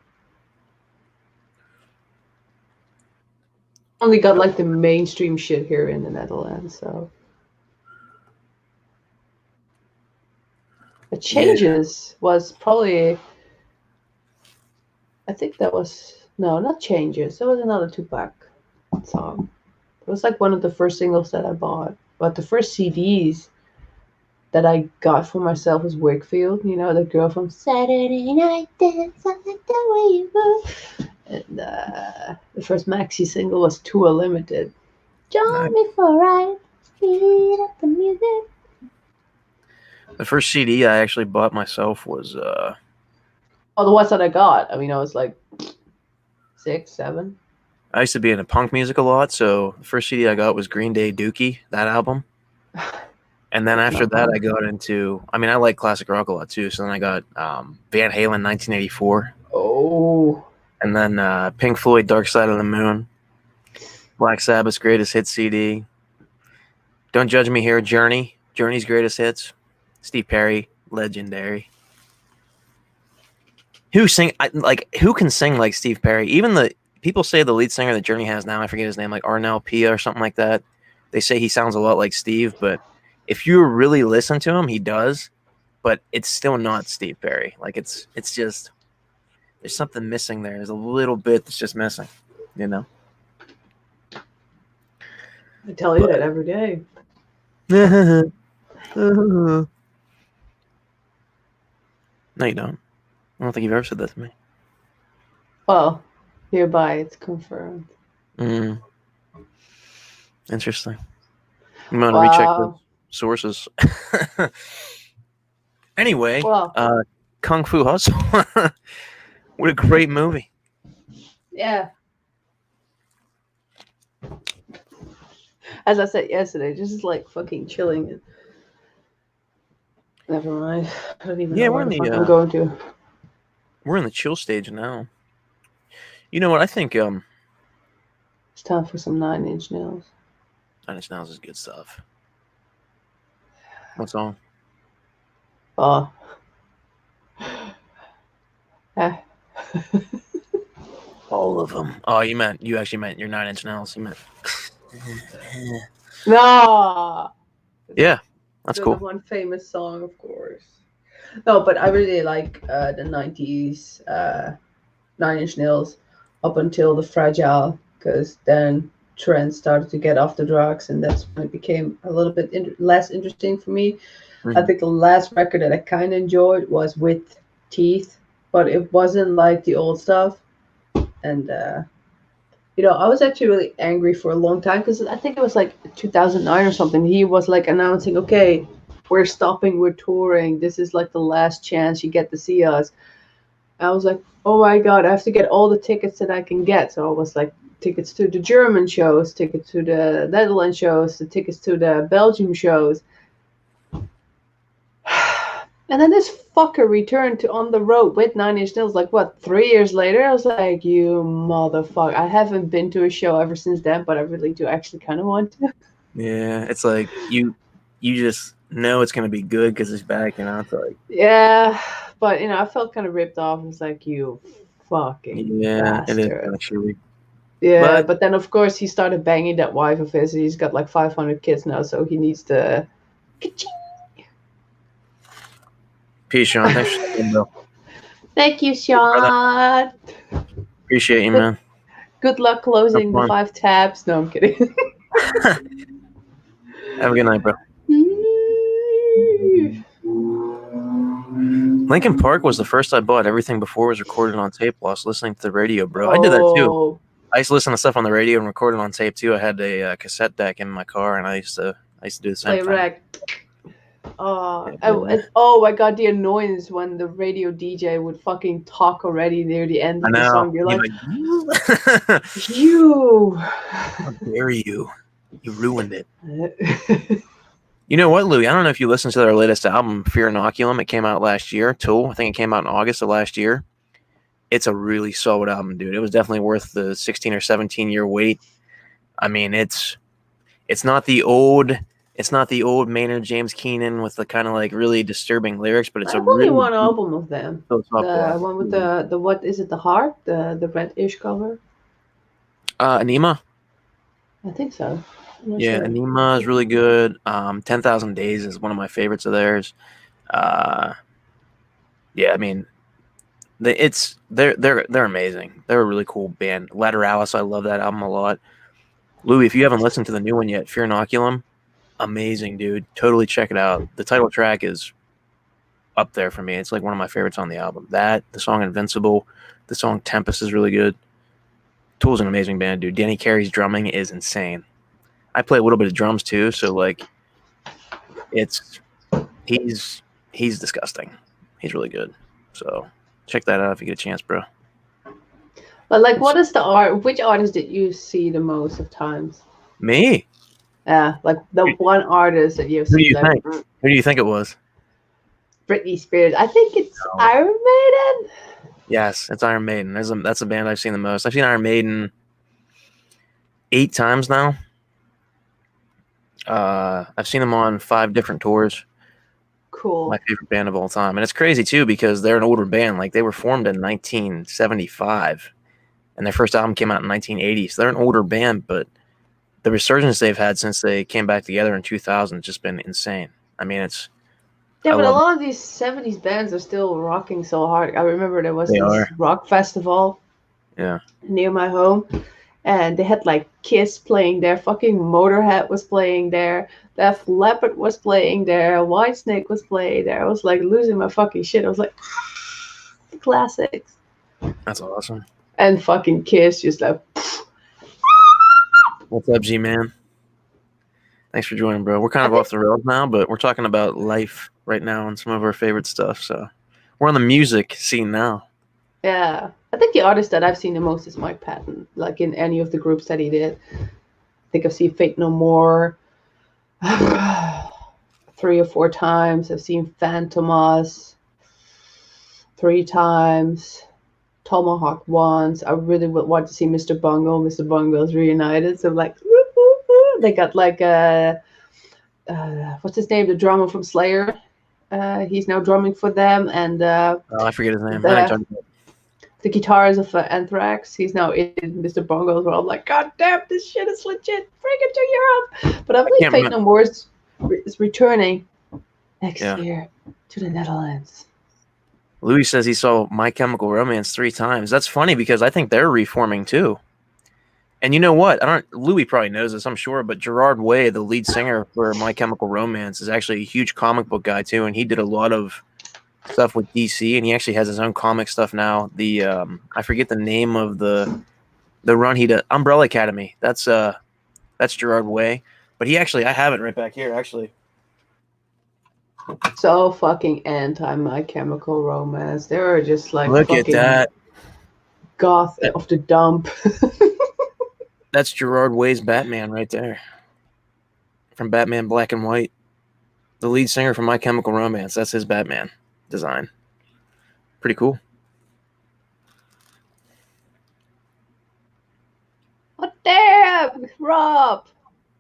Speaker 2: Only got like the mainstream shit here in the Netherlands, so the
Speaker 1: Yeah.
Speaker 2: Changes was probably. I think that was no, not Changes. That was another Tupac song. It was like one of the first singles that I bought, but the first CDs that I got for myself was Wakefield. You know, the girl from Saturday Night Dance, I like the way you move. And the first maxi single was Tour Limited.
Speaker 1: Nice.
Speaker 2: Join me for a ride, speed up the music.
Speaker 1: The first CD I actually bought myself was
Speaker 2: Oh, the ones that I got. I mean, I was like 6, 7.
Speaker 1: I used to be into punk music a lot, so the first CD I got was Green Day Dookie, that album. And then
Speaker 2: That's
Speaker 1: after
Speaker 2: not
Speaker 1: that, I
Speaker 2: fun.
Speaker 1: got into, I mean, I like classic rock a lot too. So then I got Van Halen 1984.
Speaker 2: Oh,
Speaker 1: And then Pink Floyd Dark Side of the Moon. Black Sabbath's Greatest Hits CD. Don't Judge Me Here, Journey. Journey's Greatest Hits. Steve Perry, legendary. Who can sing like Steve Perry? Even the people say the lead singer that Journey has now, I forget his name, like Arnel Pia or something like that. They say he sounds a lot like Steve, but if you really listen to him, he does. But it's still not Steve Perry. Like it's just there's something missing there. There's a little bit that's just missing, you know.
Speaker 2: I tell you that
Speaker 1: But
Speaker 2: every day.
Speaker 1: no, you don't. I don't think you've ever said that to me.
Speaker 2: Well, hereby it's confirmed.
Speaker 1: Mm, interesting. I'm gonna recheck those
Speaker 2: Wow.
Speaker 1: sources. Anyway,
Speaker 2: Well,
Speaker 1: Kung Fu Hustle. What a great movie.
Speaker 2: yeah. As I said yesterday, just like fucking chilling. Never mind. I don't even
Speaker 1: Yeah,
Speaker 2: know
Speaker 1: we're
Speaker 2: where
Speaker 1: in
Speaker 2: the
Speaker 1: the
Speaker 2: fuck I'm going to.
Speaker 1: chill stage now. You know what? I think
Speaker 2: It's time for some 9 Inch Nails.
Speaker 1: Nine Inch Nails is good stuff. What song?
Speaker 2: Oh. Eh.
Speaker 1: All of them. Oh, you actually meant your Nine Inch Nails. You meant.
Speaker 2: No!
Speaker 1: Yeah, that's
Speaker 2: The
Speaker 1: cool.
Speaker 2: one famous song, of course. No, but I really like the 90s 9 Inch Nails up until the Fragile, because then Trent started to get off the drugs, and that's when it became a little bit less interesting for me. I
Speaker 1: Mhm.
Speaker 2: think the last record that I kind of enjoyed was With Teeth, but it wasn't like the old stuff. And I was actually really angry for a long time because I think it was like 2009 or something. He was like announcing, "Okay, we're stopping, we're touring. This is like the last chance you get to see us." I was like, "Oh my god, I have to get all the tickets that I can get." So I was like, tickets to the German shows, tickets to the Netherlands shows, the tickets to the Belgium shows. And then this fucker returned to On the Road with 9 Inch Nails, like what, 3 years later? I was like, you motherfucker. I haven't been to a show ever since then, but I really do actually kind of want to.
Speaker 1: Yeah, it's like you just know it's gonna be good because it's back. You know, it's like
Speaker 2: Yeah, but I felt kind of ripped off. I was like, you fucking
Speaker 1: yeah, it is
Speaker 2: bastard.
Speaker 1: kind of shitty.
Speaker 2: Yeah,
Speaker 1: But
Speaker 2: but then of course he started banging that wife of his. He's got like 500 kids now, so he needs to.
Speaker 1: peace, Sean. Thanks for stopping, Bill.
Speaker 2: Thank you,
Speaker 1: Brother.
Speaker 2: Sean.
Speaker 1: Appreciate you,
Speaker 2: Good,
Speaker 1: man.
Speaker 2: good luck
Speaker 1: Have
Speaker 2: closing the
Speaker 1: fun.
Speaker 2: 5 tabs. No, I'm kidding.
Speaker 1: Have a good night, bro. Lincoln Park was the first I bought. Everything before was recorded on tape whilst listening to the radio, bro. I did that too.
Speaker 2: Oh,
Speaker 1: I used to listen to stuff on the radio and record it on tape too. I had a cassette deck in my car, and I used to do the same
Speaker 2: play
Speaker 1: thing.
Speaker 2: rag.
Speaker 1: Yeah,
Speaker 2: Oh my god, the annoyance when the radio DJ would fucking talk already near the end
Speaker 1: I
Speaker 2: of the
Speaker 1: know.
Speaker 2: song. You're
Speaker 1: You're
Speaker 2: like,
Speaker 1: like,
Speaker 2: you.
Speaker 1: how dare you? You ruined it. You know what, Louis? I don't know if you listened to their latest album, Fear Inoculum. It came out last year. Tool. I think it came out in August of last year. It's a really solid album, dude. It was definitely worth the 16 or 17 year wait. I mean, it's not the old It's not the old Maynard James Keenan with the kind of like really disturbing lyrics, but
Speaker 2: I
Speaker 1: it's a
Speaker 2: have only
Speaker 1: really
Speaker 2: one
Speaker 1: deep
Speaker 2: album of them.
Speaker 1: philosophical
Speaker 2: The
Speaker 1: album.
Speaker 2: one with the what is it? The heart, the red-ish cover.
Speaker 1: Anima.
Speaker 2: I think so. I'm not
Speaker 1: Yeah,
Speaker 2: sure.
Speaker 1: Anima is really good. 10,000 Days is one of my favorites of theirs. Uh, yeah, I mean, they're amazing. They're a really cool band. Lateralis, I love that album a lot. Louis, if you haven't listened to the new one yet, Fear Inoculum, amazing, dude. Totally check it out. The title track is up there for me. It's like one of my favorites on the album. That, the song Invincible, the song Tempest is really good. Tool's an amazing band, dude. Danny Carey's drumming is insane. I play a little bit of drums too, so like it's he's he's disgusting. He's really good. So check that out if you get a chance, bro.
Speaker 2: But like,
Speaker 1: It's
Speaker 2: what is the art? Which artist did you see the most of times?
Speaker 1: me.
Speaker 2: Yeah, like the one artist that you've
Speaker 1: Who do
Speaker 2: seen,
Speaker 1: you
Speaker 2: like
Speaker 1: think? Who do you think it was?
Speaker 2: Britney Spears. I think it's
Speaker 1: No.
Speaker 2: Iron Maiden.
Speaker 1: Yes, it's Iron Maiden. That's a band I've seen the most. I've seen Iron Maiden 8 times now. I've seen them on 5 different tours. My
Speaker 2: Cool.
Speaker 1: favorite band of all time, and it's crazy too because they're an older band. Like they were formed in 1975, and their first album came out in 1980. So they're an older band, but the resurgence they've had since they came back together in 2000 has just been insane. I mean,
Speaker 2: Yeah,
Speaker 1: I
Speaker 2: but a
Speaker 1: love it.
Speaker 2: lot of these '70s bands are still rocking so hard. I remember there was
Speaker 1: They
Speaker 2: this
Speaker 1: are.
Speaker 2: rock festival
Speaker 1: Yeah.
Speaker 2: near my home, and they had like Kiss playing there, fucking Motorhead was playing there, Def Leppard was playing there, Whitesnake was playing there. I was like losing my fucking shit. I was like, classics.
Speaker 1: That's awesome.
Speaker 2: And fucking Kiss just like,
Speaker 1: What's up, G man? Thanks for joining, bro. We're kind
Speaker 2: I
Speaker 1: of
Speaker 2: think,
Speaker 1: off the rails now, but we're talking about life right now and some of our favorite stuff. So we're on the music scene now.
Speaker 2: yeah. I think the artist that I've seen the most is Mike Patton, like in any of the groups that he did. I think I've seen Fate No More 3 or 4 times. I've seen Phantomas 3 times. Tomahawk once. I really would want to see Mr. Bungle. Mr. Bungle's reunited. So like, woo, woo, woo. They got like what's his name? The drummer from Slayer. He's now drumming for them, and
Speaker 1: Oh, I forget his name. I think
Speaker 2: the the guitarist of Anthrax. He's now in Mr. Bungle's. Where I'm like, God damn, this shit is legit. Bring it to Europe. But I
Speaker 1: I
Speaker 2: believe
Speaker 1: can't
Speaker 2: Fate
Speaker 1: remember.
Speaker 2: No More is returning next
Speaker 1: Yeah.
Speaker 2: year to the Netherlands.
Speaker 1: Louis says he saw My Chemical Romance 3 times. That's funny because I think they're reforming too. And you know what? I don't. Louis probably knows this, I'm sure, but Gerard Way, the lead singer for My Chemical Romance, is actually a huge comic book guy too, and he did a lot of stuff with DC, and he actually has his own comic stuff now. The I forget the name of the run he did. Umbrella Academy. That's Gerard Way, but he actually I have it right back here actually.
Speaker 2: So fucking anti My Chemical Romance. They were just like
Speaker 1: Look at
Speaker 2: fucking
Speaker 1: that.
Speaker 2: goth of the dump.
Speaker 1: That's Gerard Way's Batman right there from Batman Black and White. The lead singer from My Chemical Romance. That's his Batman design. Pretty cool.
Speaker 2: Oh damn, Rob!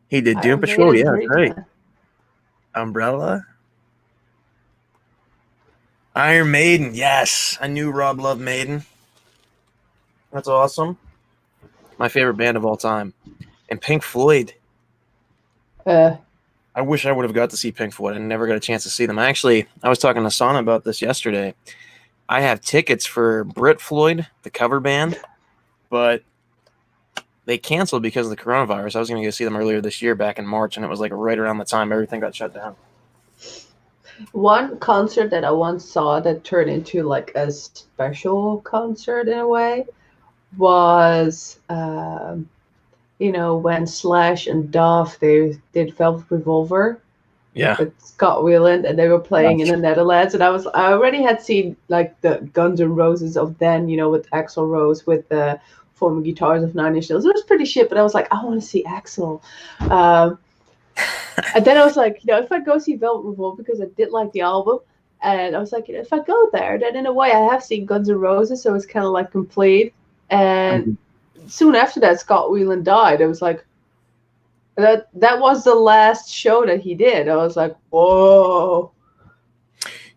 Speaker 1: He did Doom
Speaker 2: Iron
Speaker 1: Patrol.
Speaker 2: Maiden
Speaker 1: Yeah, that's
Speaker 2: 3
Speaker 1: right.
Speaker 2: time.
Speaker 1: Umbrella. Iron Maiden. Yes, I knew Rob loved Maiden. That's awesome. My favorite band of all time. And Pink Floyd. I wish I would have got to see Pink Floyd. I never got a chance to see them. I was talking to Sanne about this yesterday. I have tickets for Brit Floyd, the cover band, but they canceled because of the coronavirus. I was going to go see them earlier this year, back in March, and it was like right around the time everything got shut down.
Speaker 2: One concert that I once saw that turned into like a special concert in a way was, when Slash and Dove they did Velvet Revolver
Speaker 1: Yeah.
Speaker 2: with Scott Weiland, and they were playing in the Netherlands. And I already had seen like the Guns N' Roses of then, with Axl Rose with the former guitars of Nine Inch Nails. It was pretty shit, but I was like, I want to see Axl. And then I was like, if I go see Velvet Revolver, because I did like the album, and I was like, if I go there, then in a way I have seen Guns N' Roses, so it's kind of like complete. And soon after that, Scott Weiland died. I was like, That was the last show that he did. I was like, whoa.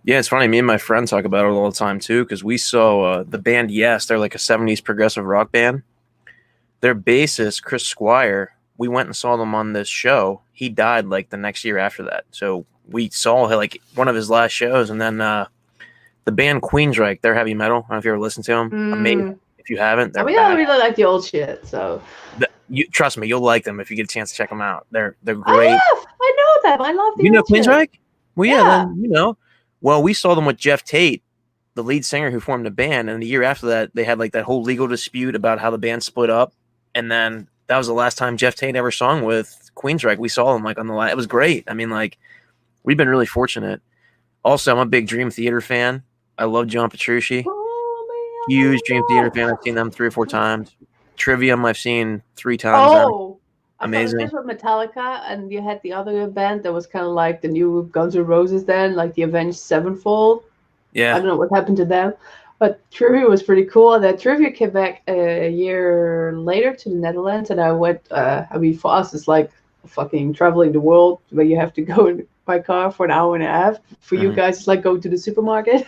Speaker 1: Yeah, it's funny. Me and my friend talk about it all the time too, because we saw the band Yes. They're like a '70s progressive rock band. Their bassist Chris Squire. We went and saw them on this show. He died like the next year after that. So we saw like one of his last shows, and then the band Queensryche. They're heavy metal. I don't know if you ever listened to them. Amazing.
Speaker 2: Mm.
Speaker 1: If you haven't,
Speaker 2: I
Speaker 1: they're
Speaker 2: mean, I
Speaker 1: bad.
Speaker 2: really like the old shit, so.
Speaker 1: You trust me, you'll like them if you get a chance to check them out. They're great.
Speaker 2: I have. I know them. I love the
Speaker 1: You know
Speaker 2: old shit.
Speaker 1: Queensryche? Well, yeah,
Speaker 2: Yeah.
Speaker 1: then you know. Well, we saw them with Jeff Tate, the lead singer who formed the band, and the year after that, they had like that whole legal dispute about how the band split up, and then that was the last time Jeff Tate ever sung with Queensryche. We saw them like on the line. It was great. I mean, like we've been really fortunate. Also, I'm a big Dream Theater fan. I love John Petrucci. Huge Dream Theater fan. I've seen them 3 or 4 times. Trivium, I've seen 3 times.
Speaker 2: Oh, I saw the
Speaker 1: Amazing.
Speaker 2: first one Metallica, and you had the other band that was kind of like the new Guns N' Roses, then like the Avenged Sevenfold. I
Speaker 1: Yeah,
Speaker 2: don't know what happened to them, but Trivia was pretty cool. And then Trivia came back a year later to the Netherlands, and I went. I mean, for us, it's like fucking traveling the world, where you have to go in by car for an hour and a half. For you
Speaker 1: mhm,
Speaker 2: guys, it's like going to the supermarket.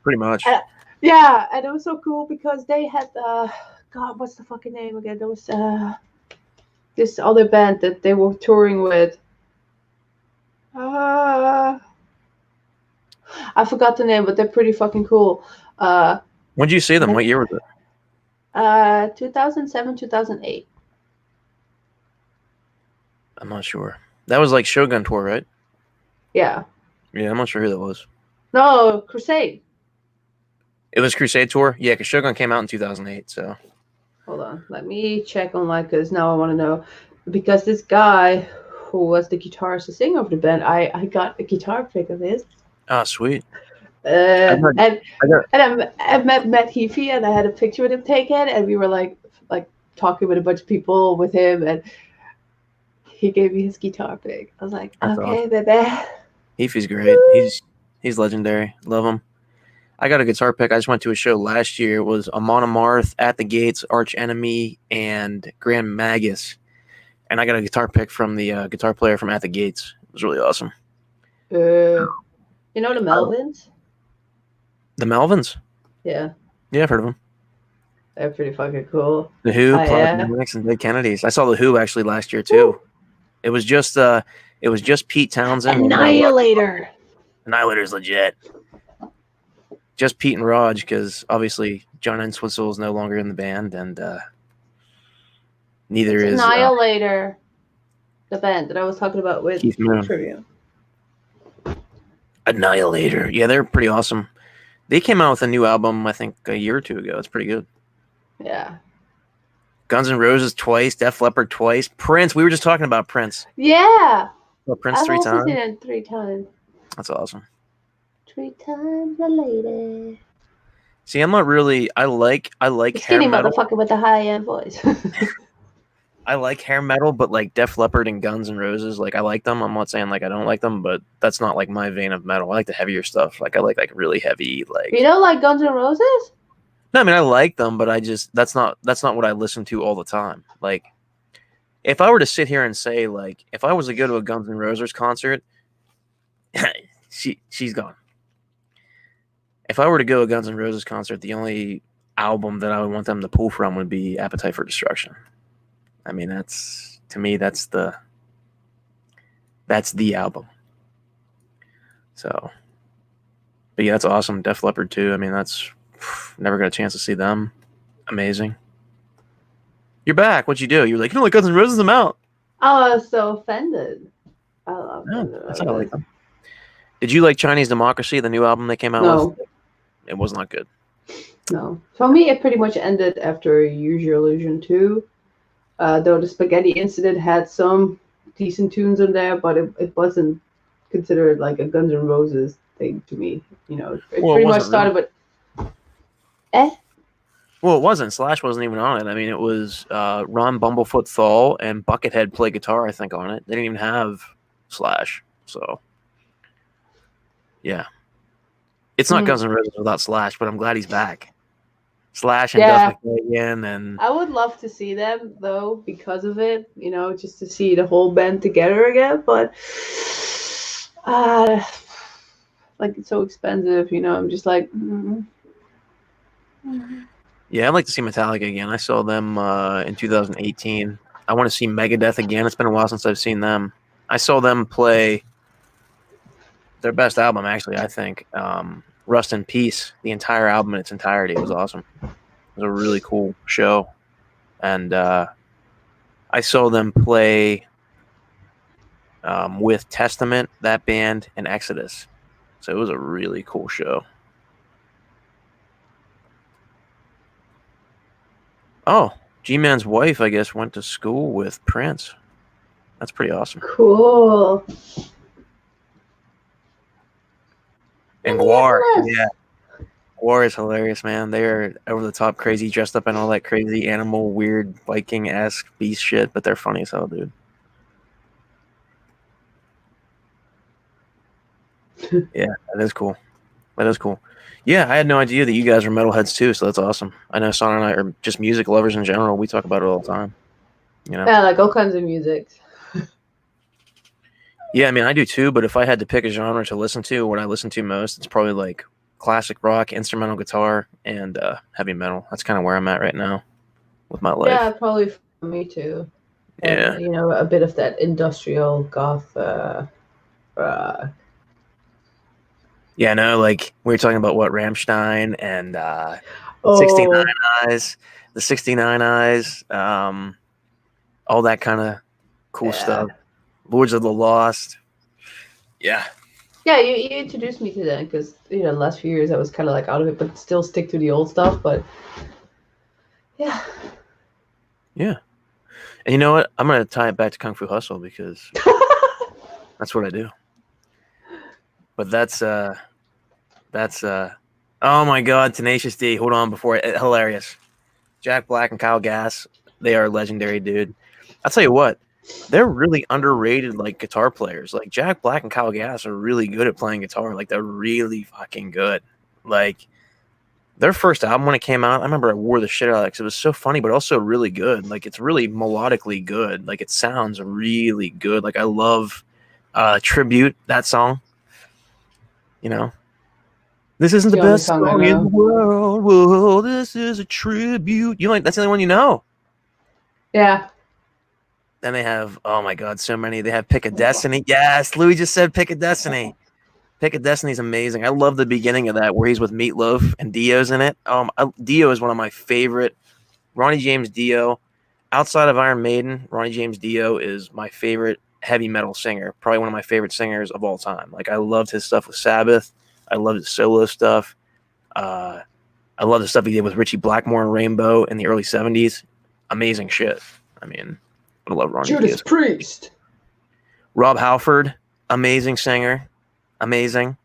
Speaker 1: pretty much.
Speaker 2: And, yeah, and it was so cool because they had God, what's the fucking name again? There was this other band that they were touring with. Uh, I forgot the name, but they're pretty fucking cool.
Speaker 1: When did you see them? What year was it?
Speaker 2: 2007, 2008.
Speaker 1: I'm not sure. That was like Shogun Tour, right?
Speaker 2: Yeah.
Speaker 1: Yeah, I'm not sure who that was.
Speaker 2: No, Crusade.
Speaker 1: It was Crusade Tour? Yeah, because Shogun came out in 2008, so.
Speaker 2: Hold on. Let me check online because now I want to know. Because this guy who was the guitarist, the singer of the band, I got a guitar pick of his.
Speaker 1: Ah, sweet. I
Speaker 2: Uh,
Speaker 1: got,
Speaker 2: and
Speaker 1: I got,
Speaker 2: and I met Matt Heafy and I had a picture with him taken and we were like talking with a bunch of people with him and he gave me his guitar pick. I was like,
Speaker 1: that's
Speaker 2: okay,
Speaker 1: awesome.
Speaker 2: baby.
Speaker 1: Heafy's great. He's legendary. Love him. I got a guitar pick. I just went to a show last year. It was Amon Amarth, At the Gates, Arch Enemy, and Grand Magus. And I got a guitar pick from the guitar player from At the Gates. It was really awesome.
Speaker 2: You know the
Speaker 1: Uh,
Speaker 2: Melvins?
Speaker 1: The Melvins?
Speaker 2: Yeah,
Speaker 1: Yeah, I've heard of them.
Speaker 2: they're pretty fucking cool.
Speaker 1: The Who,
Speaker 2: Oh
Speaker 1: Plot
Speaker 2: yeah.
Speaker 1: Dynamics, and Dead Kennedys. I saw the Who actually last year too.
Speaker 2: Woo.
Speaker 1: It was just Pete Townsend and Rod.
Speaker 2: Annihilator.
Speaker 1: Annihilator's legit. Just Pete and Raj, because obviously John Entwistle is no longer in the band, and neither
Speaker 2: It's
Speaker 1: is
Speaker 2: Annihilator, the band that I was talking about with
Speaker 1: Keith Moon.
Speaker 2: Trivia.
Speaker 1: Annihilator. Yeah, they're pretty awesome. They came out with a new album, I think, a year or two ago. It's pretty good.
Speaker 2: Yeah.
Speaker 1: Guns N' Roses twice, Def Leppard twice, Prince. We were just talking about Prince.
Speaker 2: Yeah.
Speaker 1: Well, Prince
Speaker 2: I've
Speaker 1: three
Speaker 2: also
Speaker 1: times.
Speaker 2: seen it 3 times.
Speaker 1: That's awesome.
Speaker 2: 3 times a lady.
Speaker 1: See, I'm not really. I like
Speaker 2: The
Speaker 1: hair
Speaker 2: skinny
Speaker 1: metal.
Speaker 2: motherfucker with the high end voice.
Speaker 1: I like hair metal, but like Def Leppard and Guns N' Roses, like I like them. I'm not saying like I don't like them, but that's not like my vein of metal. I like the heavier stuff. Like I like really heavy. Like
Speaker 2: You don't like Guns N' Roses?
Speaker 1: no, I mean I like them, but I just that's not what I listen to all the time. Like if I were to sit here and say like if I was to go to a Guns N' Roses concert, she's gone. If I were to go to a Guns N' Roses concert, the only album that I would want them to pull from would be Appetite for Destruction. I mean, that's to me that's the album. So, but yeah, that's awesome. Def Leppard too. I mean, that's never got a chance to see them. Amazing. You're back. What'd you do? You were like, you know, like Guns N' Roses, I'm out.
Speaker 2: I was so offended. I love
Speaker 1: No,
Speaker 2: Guns N'
Speaker 1: that's how I like
Speaker 2: Roses.
Speaker 1: them. Did you like Chinese Democracy, the new album they came out
Speaker 2: No,
Speaker 1: with? It was not good.
Speaker 2: no. For me, it pretty much ended after Use Your Illusion 2. Though the Spaghetti Incident had some decent tunes in there, but it wasn't considered like a Guns N' Roses thing to me. You know, it
Speaker 1: Well, it
Speaker 2: pretty much
Speaker 1: wasn't really.
Speaker 2: started with, eh?
Speaker 1: Well, it wasn't. Slash wasn't even on it. I mean, it was Ron Bumblefoot Thal and Buckethead play guitar, I think, on it. They didn't even have Slash. So, yeah. It's not Guns N' Roses without Slash, but I'm glad he's back. Slash and Duff
Speaker 2: Yeah,
Speaker 1: McKagan, and
Speaker 2: I would love to see them though because of it. Just to see the whole band together again. But uh, like it's so expensive. I'm just like.
Speaker 1: yeah, I'd like to see Metallica again. I saw them in 2018. I want to see Megadeth again. It's been a while since I've seen them. I saw them play their best album, actually, I think. Rust in Peace. The entire album in its entirety was awesome. It was a really cool show. And I saw them play with Testament, that band, and Exodus. So it was a really cool show. Oh, G-Man's wife, I guess, went to school with Prince. That's pretty awesome.
Speaker 2: Cool.
Speaker 1: And Guar, yeah. Guar is hilarious, man. They are over the top crazy, dressed up in all that crazy animal, weird, Viking-esque beast shit, but they're funny as hell, dude. Yeah, that is cool. That is cool. Yeah, I had no idea that you guys are metalheads too, so that's awesome. I know Sanne and I are just music lovers in general. We talk about it all the time.
Speaker 2: Yeah, like all kinds of music.
Speaker 1: Yeah, I mean, I do too, but if I had to pick a genre to listen to, what I listen to most, it's probably like classic rock, instrumental guitar, and heavy metal. That's kind of where I'm at right now with my life.
Speaker 2: Yeah, probably for me too.
Speaker 1: Yeah.
Speaker 2: And a bit of that industrial goth.
Speaker 1: Yeah, no, like we were talking about what Rammstein and
Speaker 2: Oh,
Speaker 1: 69 Eyes, the 69 Eyes, all that kind of cool stuff. Lords of the Lost. Yeah.
Speaker 2: Yeah, you introduced me to that because the last few years I was kind of like out of it, but still stick to the old stuff. But yeah,
Speaker 1: Yeah. And you know what? I'm gonna tie it back to Kung Fu Hustle because that's what I do. But that's oh my God, Tenacious D. Hold on before hilarious. Jack Black and Kyle Gass, they are legendary, dude. I'll tell you what, they're really underrated like guitar players. Like Jack Black and Kyle Gass are really good at playing guitar. Like they're really fucking good. Like their first album when it came out, I remember I wore the shit out of it because it was so funny, but also really good. Like it's really melodically good. Like it sounds really good. Like I love Tribute, that song. This isn't the
Speaker 2: the only
Speaker 1: best
Speaker 2: song I
Speaker 1: song in the
Speaker 2: know.
Speaker 1: world. Whoa, this is a tribute. That's the only one you know.
Speaker 2: Yeah.
Speaker 1: Then they have, oh my God, so many. They have Pick a Destiny. Yes, Louis just said Pick a Destiny. Pick a Destiny is amazing. I love the beginning of that where he's with Meatloaf and Dio's in it. Dio is one of my favorite. Ronnie James Dio. Outside of Iron Maiden, Ronnie James Dio is my favorite heavy metal singer. Probably one of my favorite singers of all time. Like I loved his stuff with Sabbath. I loved his solo stuff. I love the stuff he did with Richie Blackmore and Rainbow in the early 70s. Amazing shit. I mean, I love Ronnie
Speaker 2: Judas
Speaker 1: Dio.
Speaker 2: Priest.
Speaker 1: Rob Halford, amazing singer. Amazing.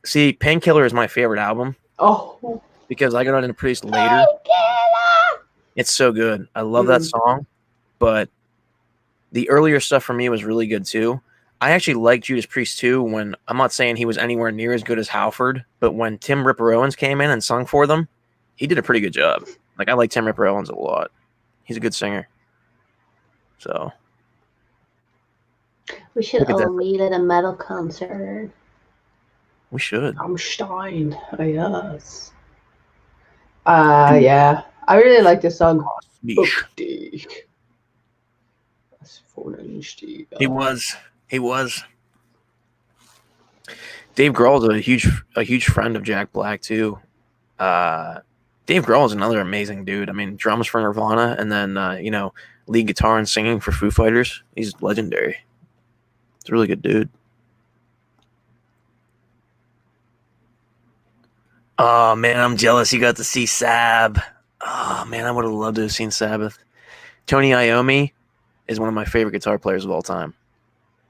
Speaker 1: See, Painkiller is my favorite album.
Speaker 2: Oh.
Speaker 1: Because I got into Priest later. It's so good. I love that song. But the earlier stuff for me was really good too. I actually liked Judas Priest too when I'm not saying he was anywhere near as good as Halford, but when Tim Ripper Owens came in and sung for them, he did a pretty good job. Like I like Tim Ripper Owens a lot. He's a good singer. So
Speaker 2: we should all meet at a metal concert.
Speaker 1: We should.
Speaker 2: Rammstein. Yes. Yeah. I really like this song.
Speaker 1: He was. Dave Grohl's a huge friend of Jack Black too. Dave Grohl is another amazing dude. I mean, drums for Nirvana, and then lead guitar and singing for Foo Fighters. He's legendary. He's a really good dude. Oh man, I'm jealous you got to see Sab. Oh man, I would have loved to have seen Sabbath. Tony Iommi is one of my favorite guitar players of all time.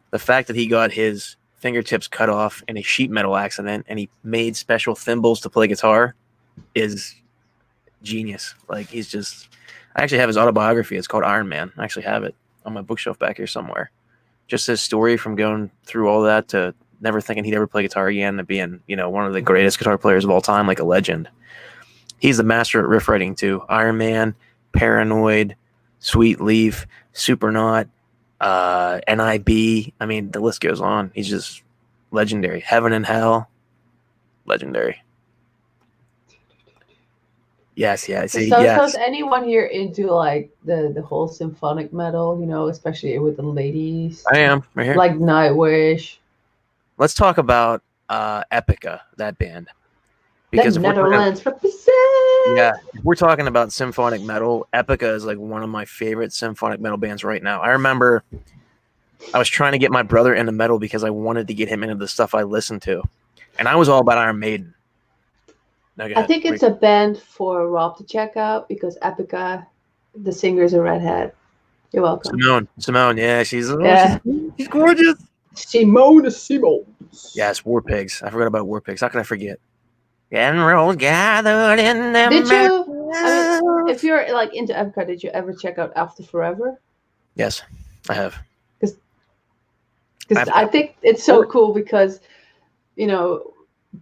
Speaker 1: The fact that he got his fingertips cut off in a sheet metal accident and he made special thimbles to play guitar is genius. Like he's just, I actually have his autobiography. It's called Iron Man. I actually have it on my bookshelf back here somewhere. Just his story from going through all that to never thinking he'd ever play guitar again to being, one of the greatest guitar players of all time, like a legend. He's the master at riff writing too. Iron Man, Paranoid, Sweet Leaf, Supernaut, NIB. I mean, the list goes on. He's just legendary. Heaven and Hell, legendary. Yes, yeah. See,
Speaker 2: So is
Speaker 1: yes,
Speaker 2: anyone here into like the whole symphonic metal? You know, especially with the ladies,
Speaker 1: I am right here.
Speaker 2: like Nightwish,
Speaker 1: Let's talk about Epica, that band,
Speaker 2: the
Speaker 1: because
Speaker 2: Netherlands represent.
Speaker 1: if we're talking about symphonic metal, Epica is like one of my favorite symphonic metal bands right now. I remember I was trying to get my brother into metal because I wanted to get him into the stuff I listened to, and I was all about Iron Maiden. Now go
Speaker 2: I
Speaker 1: ahead.
Speaker 2: think it's a band for Rob to check out because Epica, the singer's a redhead. You're welcome.
Speaker 1: Simone, yeah,
Speaker 2: Yeah,
Speaker 1: she's gorgeous.
Speaker 2: Simone Simons.
Speaker 1: Yes, War Pigs. I forgot about War Pigs. How could I forget? Generals gathered in the
Speaker 2: Did you? I mean, if
Speaker 1: mountains.
Speaker 2: you're like into Epica, did you ever check out After Forever?
Speaker 1: Yes, I have.
Speaker 2: Because
Speaker 1: I've
Speaker 2: I think it's so
Speaker 1: or,
Speaker 2: cool because you know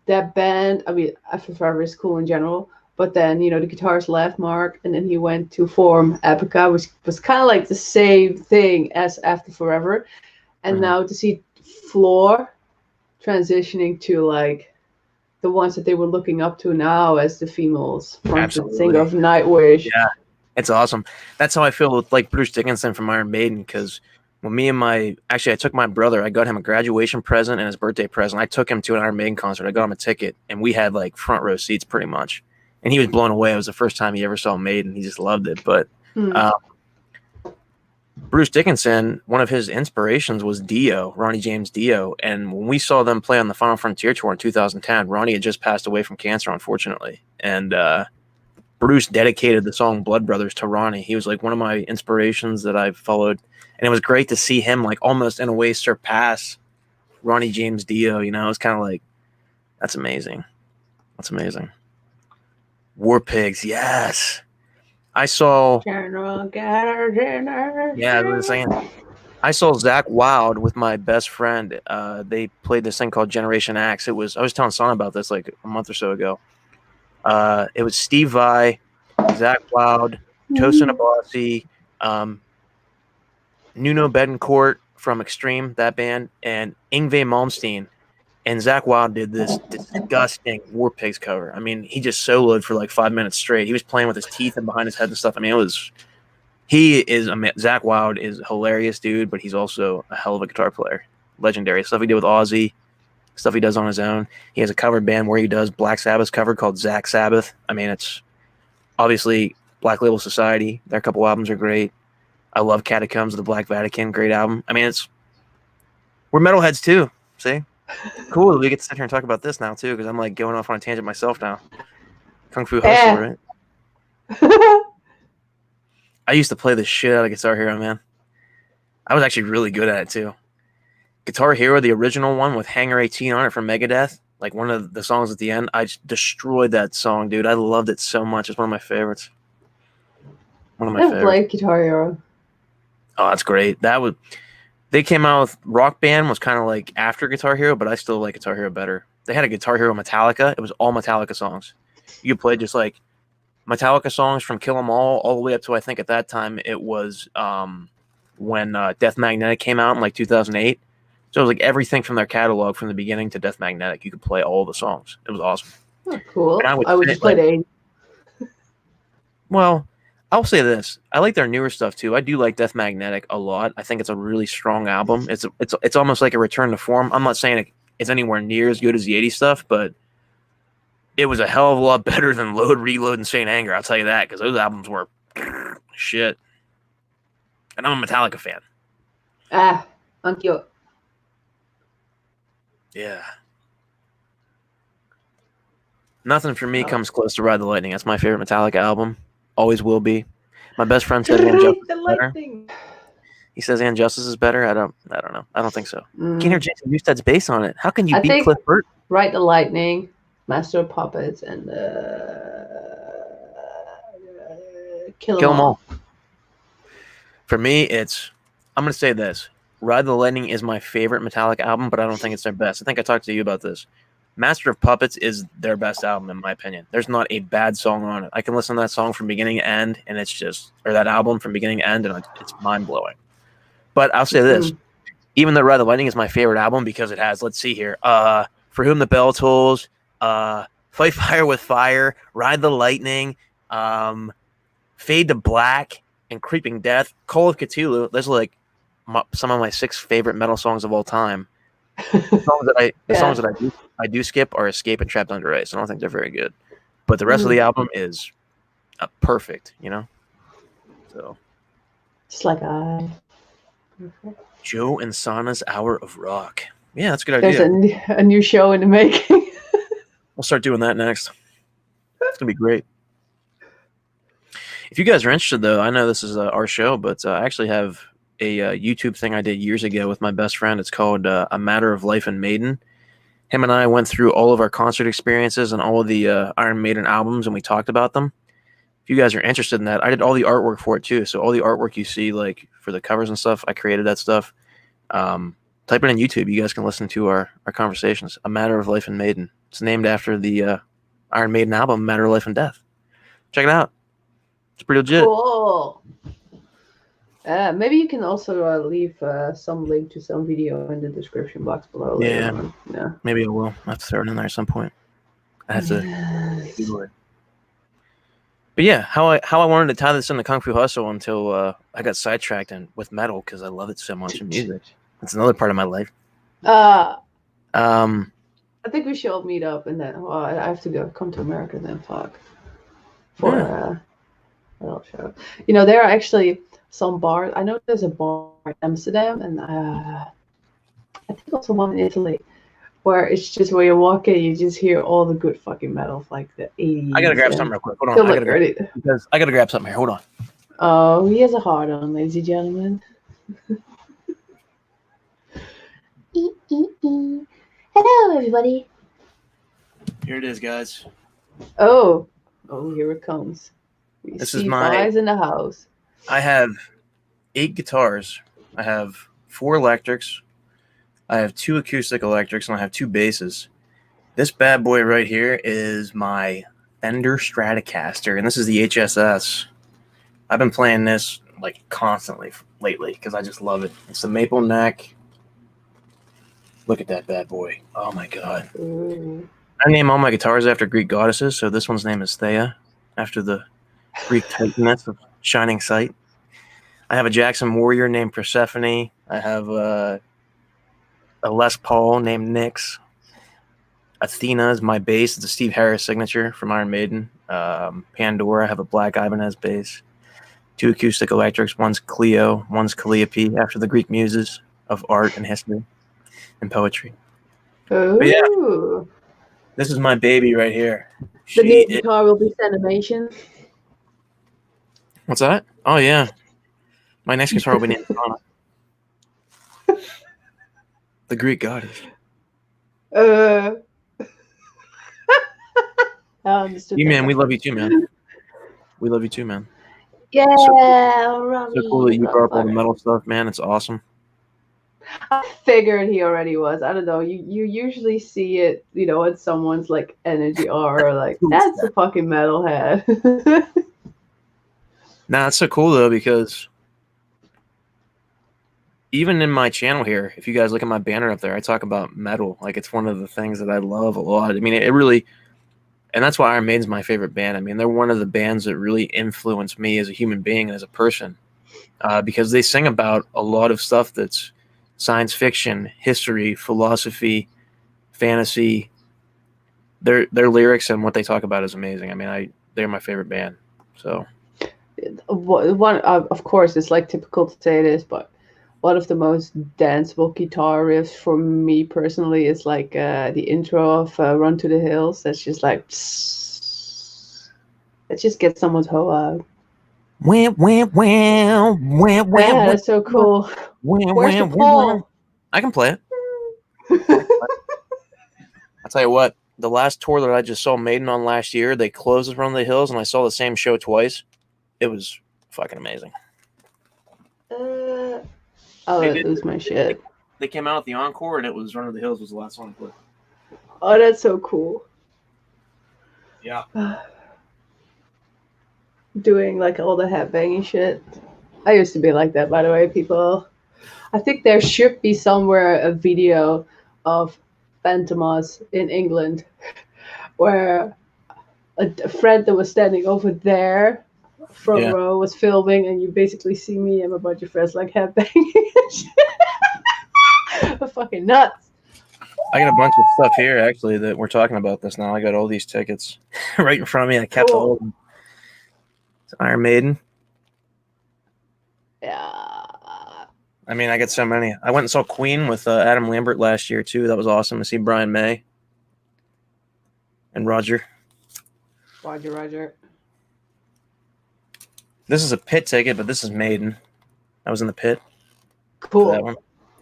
Speaker 2: that band. I mean, After Forever is cool in general, but then the guitarist left Mark, and then he went to form Epica, which was kind of like the same thing as After Forever, and
Speaker 1: Mhm.
Speaker 2: now to see Floor transitioning to like the ones that they were looking up to now as the females fronted singer
Speaker 1: Absolutely.
Speaker 2: of Nightwish.
Speaker 1: Yeah, it's awesome. That's how I feel with like Bruce Dickinson from Iron Maiden because when me and I took my brother, I got him a graduation present and his birthday present. I took him to an Iron Maiden concert. I got him a ticket and we had like front row seats pretty much. And he was blown away. It was the first time he ever saw Maiden. He just loved it. But
Speaker 2: Hmm.
Speaker 1: uh, Bruce Dickinson, one of his inspirations was Dio, Ronnie James Dio. And when we saw them play on the Final Frontier tour in 2010, Ronnie had just passed away from cancer, unfortunately. And Bruce dedicated the song Blood Brothers to Ronnie. He was like one of my inspirations that I've followed. And it was great to see him like almost in a way surpass Ronnie James Dio. You know, it's kind of like, that's amazing. That's amazing. War Pigs, yes. I saw,
Speaker 2: General Garrison.
Speaker 1: yeah, I was saying, I saw Zach Wild with my best friend. They played this thing called Generation X. I was telling Son about this like a month or so ago. It was Steve Vai, Zach Wild, Tosin Abasi, um, Nuno Betancourt from Extreme, that band, and Yngwie Malmsteen. And Zach Wild did this disgusting War Pigs cover. I mean, he just soloed for like 5 minutes straight. He was playing with his teeth and behind his head and stuff. I mean, Zach Wild is a hilarious dude, but he's also a hell of a guitar player. Legendary. Stuff he did with Ozzy, stuff he does on his own. He has a cover band where he does Black Sabbath's cover called Zach Sabbath. I mean, it's obviously Black Label Society. Their couple albums are great. I love Catacombs of the Black Vatican. Great album. I mean, we're metalheads too. See? Cool. We get to sit here and talk about this now too, because I'm like going off on a tangent myself now. Kung Fu Hustle,
Speaker 2: Yeah.
Speaker 1: right? I used to play the shit out of Guitar Hero, man. I was actually really good at it too. Guitar Hero, the original one with Hangar 18 on it from Megadeth, like one of the songs at the end, I just destroyed that song, dude. I loved it so much. It's one of my favorites. One of my
Speaker 2: Never
Speaker 1: favorites.
Speaker 2: played Guitar Hero.
Speaker 1: Oh, that's great. They came out with Rock Band was kind of like after Guitar Hero, but I still like Guitar Hero better. They had a Guitar Hero Metallica. It was all Metallica songs. You could play just like Metallica songs from Kill 'Em all the way up to I think at that time it was when Death Magnetic came out in like 2008. So it was like everything from their catalog from the beginning to Death Magnetic. You could play all the songs. It was awesome.
Speaker 2: Oh, cool.
Speaker 1: And I would
Speaker 2: I would
Speaker 1: fit
Speaker 2: just play
Speaker 1: like,
Speaker 2: the
Speaker 1: well, I'll say this: I like their newer stuff too. I do like Death Magnetic a lot. I think it's a really strong album. It's almost like a return to form. I'm not saying it's anywhere near as good as the '80s stuff, but it was a hell of a lot better than Load, Reload, and Saint Anger. I'll tell you that because those albums were shit. And I'm a Metallica fan.
Speaker 2: thank you.
Speaker 1: Yeah. Nothing for me comes close to Ride the Lightning. That's my favorite Metallica album. Always will be. My best friend says And Justice is better. He says And Justice is better. I don't know. I don't think so. You can hear Jason Newsted's bass on it. How can you
Speaker 2: I
Speaker 1: beat
Speaker 2: think
Speaker 1: Cliff Burton?
Speaker 2: Ride the Lightning, Master of Puppets, and Kill 'Em All.
Speaker 1: For me, I'm going to say this. Ride the Lightning is my favorite Metallica album, but I don't think it's their best. I think I talked to you about this. Master of Puppets is their best album, in my opinion. There's not a bad song on it. I can listen to that song from beginning to end, and it's just, or that album from beginning to end, and it's mind blowing. But I'll say this: even though Ride the Lightning is my favorite album because it has, let's see here, For Whom the Bell Tolls, Fight Fire with Fire, Ride the Lightning, Fade to Black, and Creeping Death, Call of Cthulhu. Those are like some of my 6 favorite metal songs of all time. The songs that I do skip are Escape and Trapped Under Ice. I don't think they're very good, but the rest of the album is perfect. You know, so
Speaker 2: Just like I.
Speaker 1: Joe and Sanne's Hour of Rock. Yeah, that's a good idea.
Speaker 2: There's a new show in the making.
Speaker 1: We'll start doing that next. It's gonna be great. If you guys are interested, though, I know this is our show, but I actually have a YouTube thing I did years ago with my best friend. It's called A Matter of Life in Maiden. Him and I went through all of our concert experiences and all of the Iron Maiden albums, and we talked about them. If you guys are interested in that, I did all the artwork for it, too. So all the artwork you see, like, for the covers and stuff, I created that stuff. Type it in YouTube. You guys can listen to our conversations. A Matter of Life in Maiden. It's named after the Iron Maiden album, Matter of Life and Death. Check it out. It's pretty legit.
Speaker 2: Cool. Maybe you can also leave some link to some video in the description box below.
Speaker 1: Yeah. Maybe I will. I have to throw it in there at some point. I have to do it. But yeah, how I wanted to tie this into Kung Fu Hustle until I got sidetracked with metal because I love it so much in music. It's another part of my life.
Speaker 2: I think we should all meet up and then I have to come to America then. Fuck. For a little show. You know, there are actually some bars. I know there's a bar in Amsterdam and I think also one in Italy where it's just where you walk in, you just hear all the good fucking metal, like the 80s.
Speaker 1: I gotta grab something real quick. Hold on. I gotta grab something here. Hold on.
Speaker 2: Oh, he has a heart on, ladies and gentlemen. Hello, everybody.
Speaker 1: Here it is, guys.
Speaker 2: Oh, here it comes.
Speaker 1: This is my
Speaker 2: in the house.
Speaker 1: I have 8 guitars. I have 4 electrics. I have 2 acoustic electrics, and I have 2 basses. This bad boy right here is my Fender Stratocaster, and this is the HSS. I've been playing this like constantly lately because I just love it. It's the maple neck. Look at that bad boy. Oh my god. I name all my guitars after Greek goddesses, so this one's name is Thea, after the Greek titaness of Shining Sight. I have a Jackson Warrior named Persephone. I have a Les Paul named Nyx. Athena is my bass. It's a Steve Harris signature from Iron Maiden. Pandora, I have a Black Ibanez bass. 2 acoustic electrics. One's Cleo, one's Calliope, after the Greek muses of art and history and poetry. But yeah, this is my baby right here.
Speaker 2: The new guitar will be Sanimation.
Speaker 1: What's that? Oh yeah, my next guitar will be named Sanne. The Greek goddess. Man, we love you too, man. We love you too, man.
Speaker 2: Yeah,
Speaker 1: so cool that you brought up all the metal stuff, man. It's awesome.
Speaker 2: I figured he already was. I don't know. You usually see it, you know, in someone's like energy or like that's a fucking metalhead.
Speaker 1: Nah, it's so cool though because even in my channel here, if you guys look at my banner up there, I talk about metal. Like it's one of the things that I love a lot. I mean, it really, and that's why Iron Maiden's my favorite band. I mean, they're one of the bands that really influenced me as a human being and as a person because they sing about a lot of stuff that's science fiction, history, philosophy, fantasy. Their lyrics and what they talk about is amazing. I mean, they're my favorite band. So
Speaker 2: one of course, it's like typical to say this, but one of the most danceable guitar riffs for me personally is like the intro of Run to the Hills. That's just like, let's just get someone's hoe out. Yeah, that's so cool. Where's the pole?
Speaker 1: I can play it. I'll tell you what, the last tour that I just saw Maiden on last year, they closed Run the Hills, and I saw the same show twice. It was fucking amazing.
Speaker 2: I'll lose my shit.
Speaker 1: They came out with the encore, and it was Run of the Hills was the last song I played.
Speaker 2: Oh, that's so cool.
Speaker 1: Yeah.
Speaker 2: Doing like all the headbanging shit. I used to be like that, by the way, people. I think there should be somewhere a video of Phantomas in England where a friend that was standing over there, front
Speaker 1: Yeah.
Speaker 2: row, was filming, and you basically see me and a bunch of friends like headbanging. Fucking nuts.
Speaker 1: I got a bunch of stuff here actually that we're talking about this now. I got all these tickets right in front of me. I kept all
Speaker 2: Cool.
Speaker 1: of them. It's Iron Maiden.
Speaker 2: Yeah.
Speaker 1: I mean, I got so many. I went and saw Queen with Adam Lambert last year too. That was awesome to see Brian May and Roger.
Speaker 2: Roger.
Speaker 1: This is a pit ticket, but this is Maiden. I was in the pit for that
Speaker 2: Cool.
Speaker 1: one.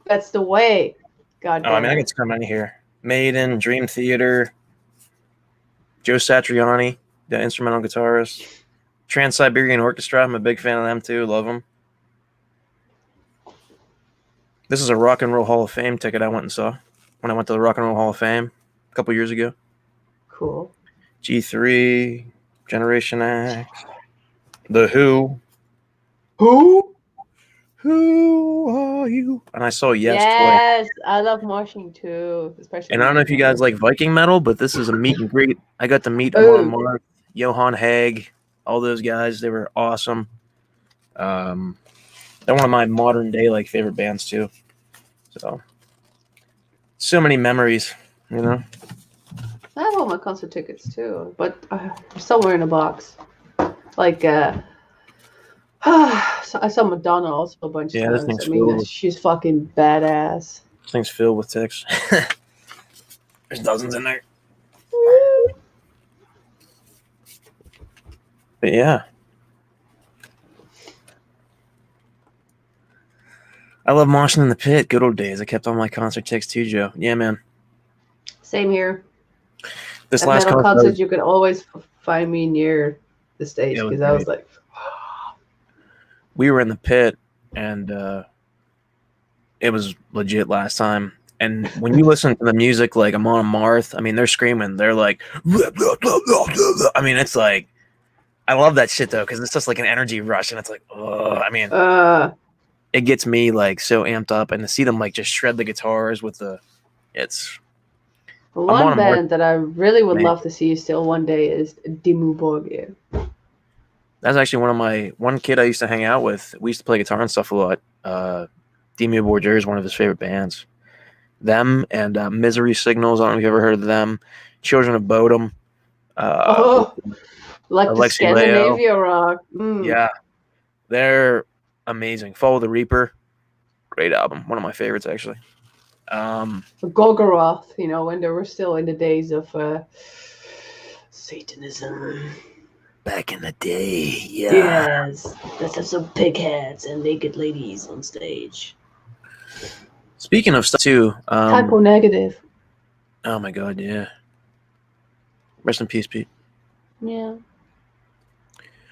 Speaker 2: That's the way. God
Speaker 1: Oh, I
Speaker 2: damn
Speaker 1: mean, I
Speaker 2: it.
Speaker 1: got so many here. Maiden, Dream Theater, Joe Satriani, the instrumental guitarist, Trans-Siberian Orchestra. I'm a big fan of them too. Love them. This is a Rock and Roll Hall of Fame ticket I went and saw when I went to the Rock and Roll Hall of Fame a couple years ago.
Speaker 2: Cool.
Speaker 1: G3, Generation X, The Who. Who are you? And I saw Yes twice.
Speaker 2: Yes, I love moshing too, especially.
Speaker 1: And I don't know if you guys like Viking metal, but this is a meet and greet. I got to meet Amon Marth, Johan Haig, all those guys. They were awesome. They're one of my modern day like favorite bands too. So many memories, you know.
Speaker 2: I have all my concert tickets too, but somewhere in a box. Like, I saw Madonna also a bunch of
Speaker 1: Yeah, this
Speaker 2: times.
Speaker 1: thing's
Speaker 2: I mean,
Speaker 1: filled.
Speaker 2: she's fucking badass.
Speaker 1: This thing's filled with ticks. There's dozens in there. But yeah. I love moshing in the pit. Good old days. I kept all my concert tickets too, Joe. Yeah, man.
Speaker 2: Same here.
Speaker 1: This
Speaker 2: At
Speaker 1: last
Speaker 2: metal
Speaker 1: concert,
Speaker 2: concerts, you could always find me near the stage because I was like,
Speaker 1: we were in the pit, and it was legit last time. And when you listen to the music like Amon Amarth, I mean, they're screaming. They're like, I mean, it's like, I love that shit though, because it's just like an energy rush, and it's like, oh, I mean, it gets me like so amped up, and to see them like just shred the guitars with it's.
Speaker 2: one band that I really would love to see still one day is Dimmu Borgir.
Speaker 1: That's actually one kid I used to hang out with. We used to play guitar and stuff a lot. Dimmu Borgir is one of his favorite bands. Them and Misery Signals. I don't know if you've ever heard of them. Children of Bodom.
Speaker 2: Like the Scandinavia rock.
Speaker 1: Yeah, they're amazing. Follow the Reaper. Great album. One of my favorites, actually.
Speaker 2: Golgoroth, when they were still in the days of Satanism.
Speaker 1: Back in the day, yeah.
Speaker 2: Yes. Let's have some pig heads and naked ladies on stage.
Speaker 1: Speaking of stuff, too.
Speaker 2: Typo negative.
Speaker 1: Oh, my God, yeah. Rest in peace, Pete.
Speaker 2: Yeah.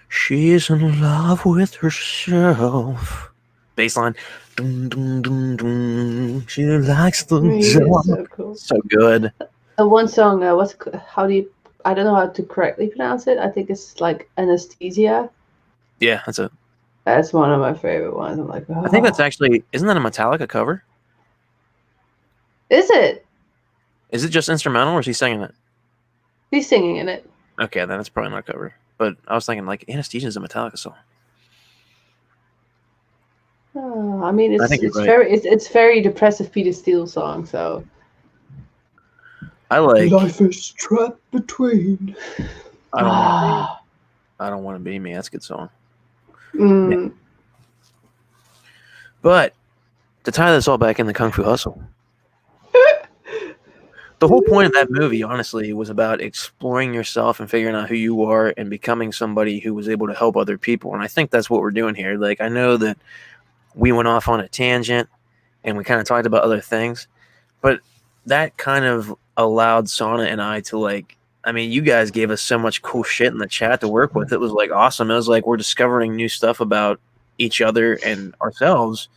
Speaker 1: She's in love with herself. Bassline. Dun, dun, dun, dun. She likes the
Speaker 2: so cool.
Speaker 1: So good.
Speaker 2: One song, I don't know how to correctly pronounce it. I think it's like Anesthesia.
Speaker 1: Yeah, that's it.
Speaker 2: That's one of my favorite ones. I'm like,
Speaker 1: I think that's actually, isn't that a Metallica cover?
Speaker 2: Is it?
Speaker 1: Is it just instrumental or is he singing it?
Speaker 2: He's singing in it.
Speaker 1: Okay, then it's probably not a cover. But I was thinking, like, Anesthesia is a Metallica song.
Speaker 2: I mean, it's very depressive Peter Steele song. So
Speaker 1: I like
Speaker 2: life is trapped between.
Speaker 1: I don't want to be me. That's a good song.
Speaker 2: Yeah.
Speaker 1: But to tie this all back in the Kung Fu Hustle, the whole point of that movie, honestly, was about exploring yourself and figuring out who you are and becoming somebody who was able to help other people. And I think that's what we're doing here. Like, I know that we went off on a tangent and we kind of talked about other things, but that kind of allowed Sanne and I to, like, I mean, you guys gave us so much cool shit in the chat to work with. It was like awesome. It was like we're discovering new stuff about each other and ourselves.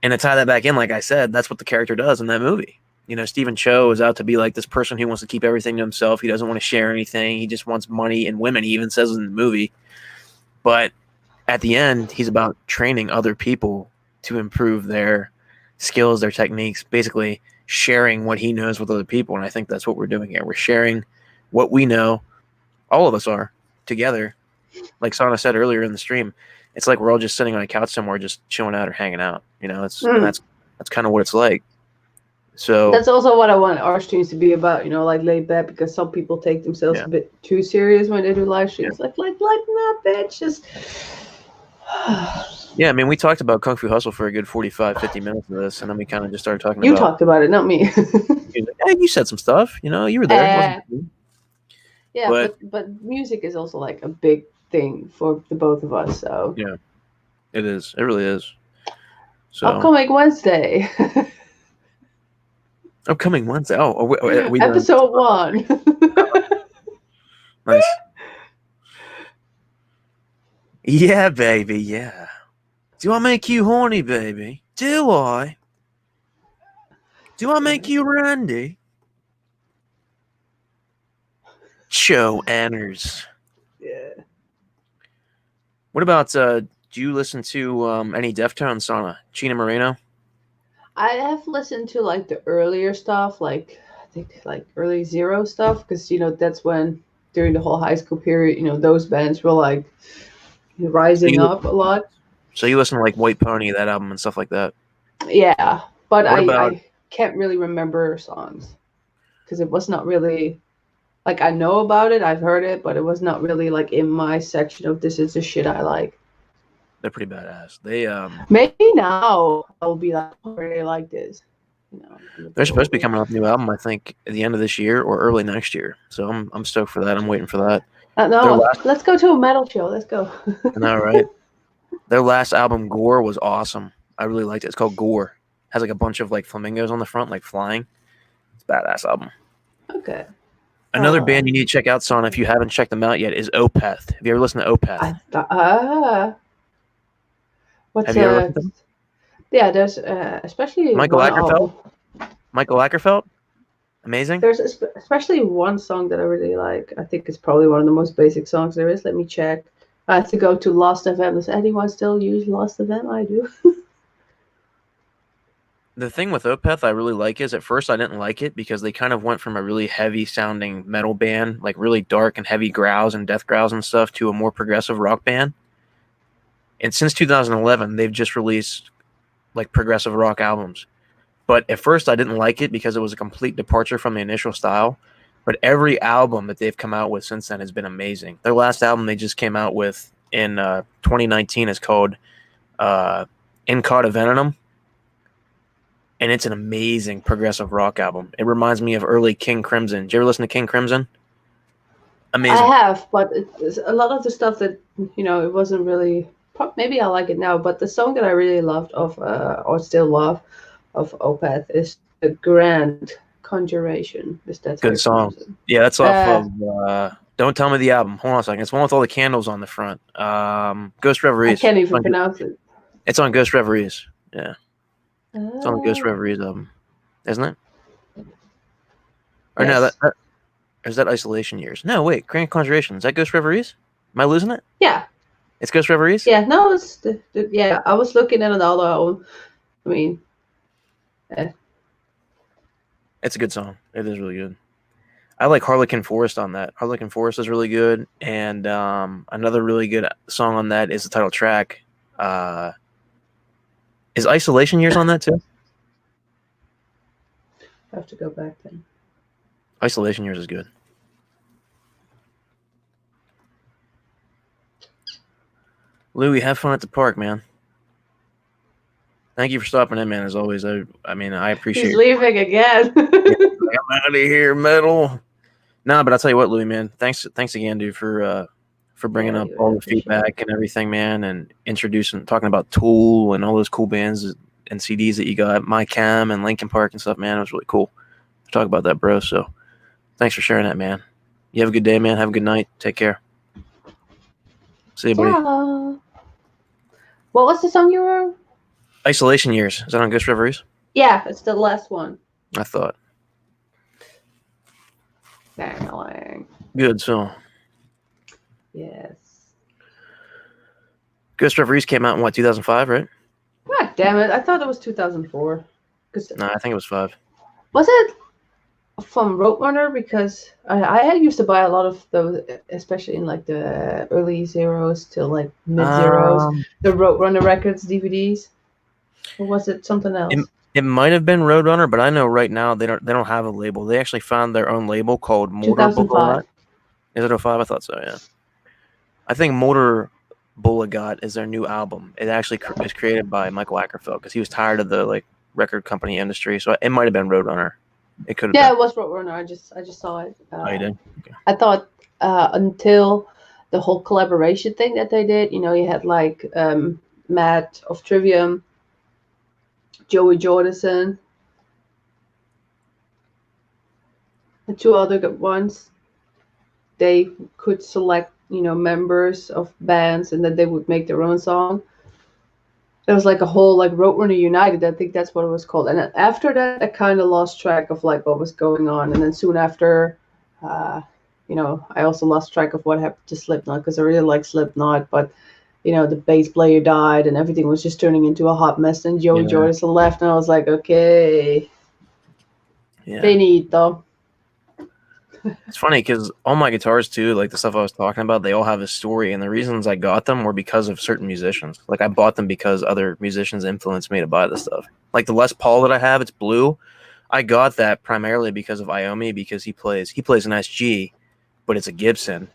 Speaker 1: And to tie that back in, like I said, that's what the character does in that movie. Stephen Chow is out to be like this person who wants to keep everything to himself. He doesn't want to share anything. He just wants money and women. He even says in the movie. But at the end, he's about training other people to improve their skills, their techniques, basically sharing what he knows with other people. And I think that's what we're doing here. We're sharing what we know, all of us are, together. Like Sana said earlier in the stream, it's like we're all just sitting on a couch somewhere, just chilling out or hanging out. And that's kind of what it's like. So
Speaker 2: that's also what I want our streams to be about, like laid back, because some people take themselves a bit too serious when they do live streams. Like lighten up, bitch. Just
Speaker 1: yeah, I mean, we talked about Kung Fu Hustle for a good 45, 50 minutes of this, and then we kind of just started talking
Speaker 2: you
Speaker 1: about...
Speaker 2: talked about it, not me.
Speaker 1: Hey, you said some stuff, you were there.
Speaker 2: Yeah, but music is also like a big thing for the both of us, so...
Speaker 1: Yeah, it is. It really is. So
Speaker 2: upcoming Wednesday.
Speaker 1: Upcoming Wednesday. Oh, are we
Speaker 2: Episode 1.
Speaker 1: Nice. Yeah, baby, yeah. Do I make you horny, baby? Do I? Do I make you randy? Show anners.
Speaker 2: Yeah.
Speaker 1: What about, do you listen to any Deftones, Sana? Chino Moreno?
Speaker 2: I have listened to like the earlier stuff, like I think like early Zero stuff, because that's when during the whole high school period, those bands were like rising up a lot.
Speaker 1: So you listen to like White Pony, that album, and stuff like that?
Speaker 2: Yeah, but
Speaker 1: about...
Speaker 2: I can't really remember songs because it was not really like I know about it, I've heard it, but it was not really like in my section of this is the shit I like.
Speaker 1: They're pretty badass. They
Speaker 2: maybe now I'll be like, oh, I really like this.
Speaker 1: They're supposed to be coming out with a new album, I think, at the end of this year or early next year. So I'm stoked for that. I'm waiting for that.
Speaker 2: No, let's go to a metal show. Let's go.
Speaker 1: I know, right? Their last album, Gore, was awesome. I really liked it. It's called Gore. It has like a bunch of like flamingos on the front, like flying. It's a badass album.
Speaker 2: Okay.
Speaker 1: Another band you need to check out, Son, if you haven't checked them out yet, is Opeth. Have you ever listened to Opeth?
Speaker 2: What's
Speaker 1: have you ever listened to them?
Speaker 2: Yeah, there's especially
Speaker 1: Michael Ackerfeld. Michael Ackerfeld, amazing.
Speaker 2: There's especially one song that I really like. I think it's probably one of the most basic songs there is. Let me check. I have to go to Lost FM. Does anyone still use Lost FM? I do.
Speaker 1: The thing with Opeth I really like is at first I didn't like it because they kind of went from a really heavy sounding metal band, like really dark and heavy growls and death growls and stuff, to a more progressive rock band. And since 2011, they've just released like progressive rock albums. But at first I didn't like it because it was a complete departure from the initial style. But every album that they've come out with since then has been amazing. Their last album they just came out with in 2019 is called Incauda Venenum. And it's an amazing progressive rock album. It reminds me of early King Crimson. Did you ever listen to King Crimson? Amazing.
Speaker 2: I have, but it's a lot of the stuff that, it wasn't really... Maybe I like it now, but the song that I really loved or still love, of Opeth is The Grand Conjuration. That's
Speaker 1: good song. Yeah, that's off of Don't Tell Me the Album. Hold on a second. It's one with all the candles on the front. Ghost Reveries.
Speaker 2: I can't even pronounce it.
Speaker 1: It's on Ghost Reveries. Yeah. It's on the Ghost Reveries album, isn't it? Or yes. No, or is that Isolation Years? No, wait. Grand Conjuration. Is that Ghost Reveries? Am I losing it?
Speaker 2: Yeah.
Speaker 1: It's Ghost Reveries?
Speaker 2: Yeah, no, it's yeah. I was looking at another album. I mean,
Speaker 1: it's a good song. It is really good. I like Harlequin Forest on that. Harlequin Forest is really good, and another really good song on that is the title track. Is Isolation Years on that too?
Speaker 2: I have to go back then.
Speaker 1: Isolation Years is good. Louie, have fun at the park, man. Thank you for stopping in, man. As always, I appreciate.
Speaker 2: He's leaving again.
Speaker 1: I'm out of here, metal. Nah, but I'll tell you what, Louie, man. Thanks again, dude, for bringing up all the feedback and everything, man, and talking about Tool and all those cool bands and CDs that you got, My Cam and Linkin Park and stuff, man. It was really cool to talk about that, bro. So thanks for sharing that, man. You have a good day, man. Have a good night. Take care. See you, buddy.
Speaker 2: Yeah. What was the song you were?
Speaker 1: Isolation Years. Is that on Ghost Reveries?
Speaker 2: Yeah, it's the last one.
Speaker 1: I thought.
Speaker 2: Darling.
Speaker 1: Good song.
Speaker 2: Yes.
Speaker 1: Ghost Referees came out in what, 2005, right?
Speaker 2: God damn it! I thought it was 2004. Cause
Speaker 1: No, I think it was 5.
Speaker 2: was it from Roadrunner? Because I used to buy a lot of those, especially in like the early zeros to like mid zeros.
Speaker 1: Um,
Speaker 2: The Roadrunner Records DVDs, or was it something
Speaker 1: it,
Speaker 2: else?
Speaker 1: it might have been Roadrunner, but I know right now they don't have a label. They actually found their own label called Motor
Speaker 2: 2005.
Speaker 1: Bullet. Is it 05? I thought so. Yeah. I think Motor Bullet is their new album. It actually is created by Michael Ackerfeld because he was tired of the like record company industry. So it might have been Roadrunner. It could have
Speaker 2: Yeah,
Speaker 1: been.
Speaker 2: it was Roadrunner. I just saw it.
Speaker 1: Oh, you did? Okay.
Speaker 2: I thought until the whole collaboration thing that they did, you had like Matt of Trivium, Joey Jordison, and two other good ones. They could select, members of bands, and then they would make their own song. There was like a whole like Roadrunner United. I think that's what it was called. And then after that, I kind of lost track of like what was going on. And then soon after, uh, I also lost track of what happened to Slipknot because I really like Slipknot, but the bass player died and everything was just turning into a hot mess. And Joey
Speaker 1: Yeah.
Speaker 2: Jordison left, and I was like, okay,
Speaker 1: Yeah.
Speaker 2: finito.
Speaker 1: It's funny because all my guitars too, like the stuff I was talking about, they all have a story, and the reasons I got them were because of certain musicians. Like I bought them because other musicians influenced me to buy the stuff. Like the Les Paul that I have, it's blue. I got that primarily because of Iommi because he plays an SG, but it's a Gibson,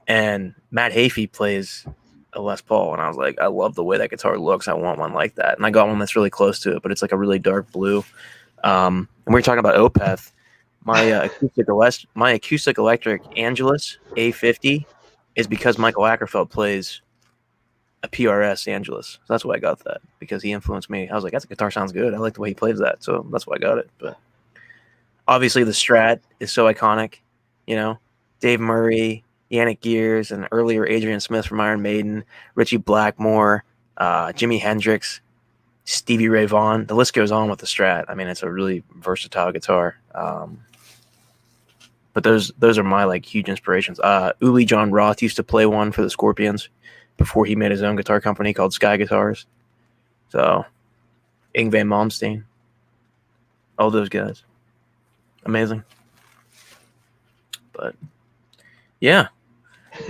Speaker 1: and Matt Hafey plays a Les Paul, and I was like, I love the way that guitar looks. I want one like that, and I got one that's really close to it, but it's like a really dark blue. And we were talking about Opeth. My acoustic electric Angelus A50 is because Michael Ackerfeld plays a PRS Angelus. So that's why I got that because he influenced me. I was like, that guitar sounds good. I like the way he plays that, so that's why I got it. But obviously, the Strat is so iconic. You know, Dave Murray, Yannick Gears, and earlier Adrian Smith from Iron Maiden, Richie Blackmore, Jimi Hendrix, Stevie Ray Vaughan. The list goes on with the Strat. I mean, it's a really versatile guitar. But those are my like huge inspirations. Uli John Roth used to play one for the Scorpions before he made his own guitar company called Sky Guitars. So Yngwie Malmsteen, all those guys, amazing. But yeah,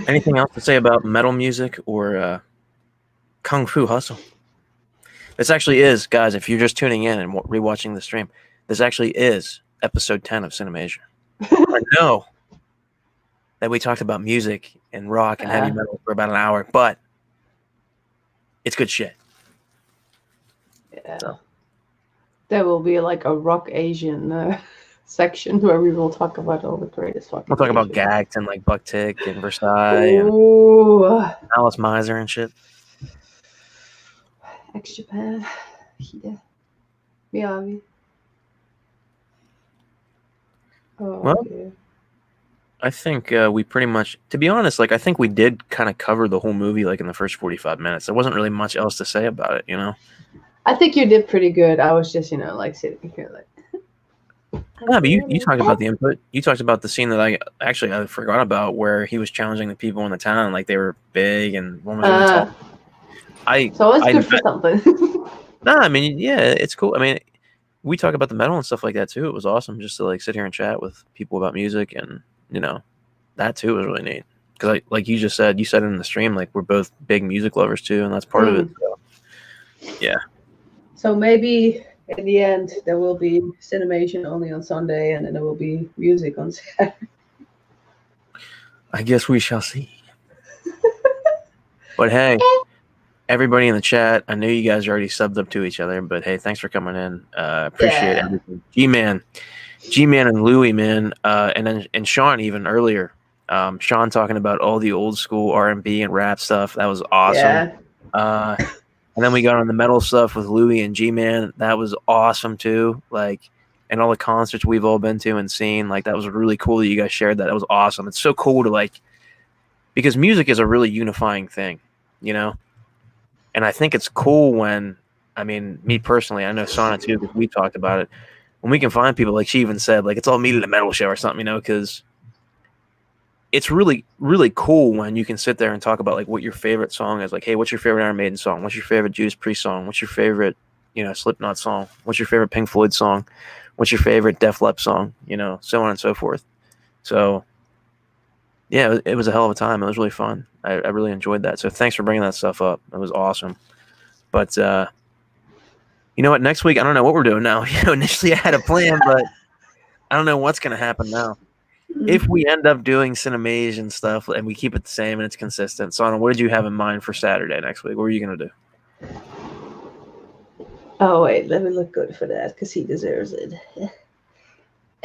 Speaker 1: anything else to say about metal music or Kung Fu Hustle? This actually is, guys. If you're just tuning in and rewatching the stream, this actually is episode 10 of CinemAsian. I know that we talked about music and rock and heavy metal for about an hour, but it's good shit.
Speaker 2: Yeah.
Speaker 1: So.
Speaker 2: There will be like a rock Asian section where we will talk about all the greatest fucking.
Speaker 1: We'll talk about
Speaker 2: Asian.
Speaker 1: Gagged and like Buck Tick and Versailles
Speaker 2: Ooh.
Speaker 1: and Alice Miser and shit.
Speaker 2: Ex-Japan. Yeah. Miyavi. Oh,
Speaker 1: Well,
Speaker 2: yeah.
Speaker 1: I think we pretty much, to be honest, like I think we did kind of cover the whole movie like in the first 45 minutes. There wasn't really much else to say about it, you know?
Speaker 2: I think you did pretty good. I was just, like sitting here like.
Speaker 1: Yeah, but you talked about the input. You talked about the scene that I forgot about where he was challenging the people in the town, like they were big and one was really tall.
Speaker 2: So it's good for something.
Speaker 1: No, I mean, yeah, it's cool. I mean, we talk about the metal and stuff like that too. It was awesome just to like sit here and chat with people about music, and that too was really neat. Because like you just said, you said it in the stream, like we're both big music lovers too, and that's part of it. So, yeah.
Speaker 2: So maybe in the end there will be Cinemation only on Sunday, and then there will be music on Saturday.
Speaker 1: I guess we shall see. But hey, everybody in the chat, I know you guys are already subbed up to each other, but hey, thanks for coming in. Appreciate everything. G-Man and Louie, man, and Sean even earlier. Sean talking about all the old school R&B and rap stuff. That was awesome. Yeah. And then we got on the metal stuff with Louie and G-Man. That was awesome too. Like, and all the concerts we've all been to and seen. Like, that was really cool that you guys shared that. That was awesome. It's so cool to like, because music is a really unifying thing, you know? And I think it's cool when, I mean, me personally, I know Sana too, because we talked about it. when we can find people, like she even said, like it's all meat at a metal show or something, you know, because it's really, really cool when you can sit there and talk about like what your favorite song is. Like, hey, what's your favorite Iron Maiden song? What's your favorite Judas Priest song? What's your favorite, you know, Slipknot song? What's your favorite Pink Floyd song? What's your favorite Def Leppard song? You know, so on and so forth. So, yeah, it was a hell of a time. It was really fun. I really enjoyed that. So thanks for bringing that stuff up. It was awesome. But you know what? Next week, I don't know what we're doing now. You know, initially I had a plan, but I don't know what's going to happen now. If we end up doing CinemAsian stuff and we keep it the same and it's consistent, Sana, what did you have in mind for Saturday next week? What are you going to do?
Speaker 2: Oh wait, let me look good for that because he deserves it.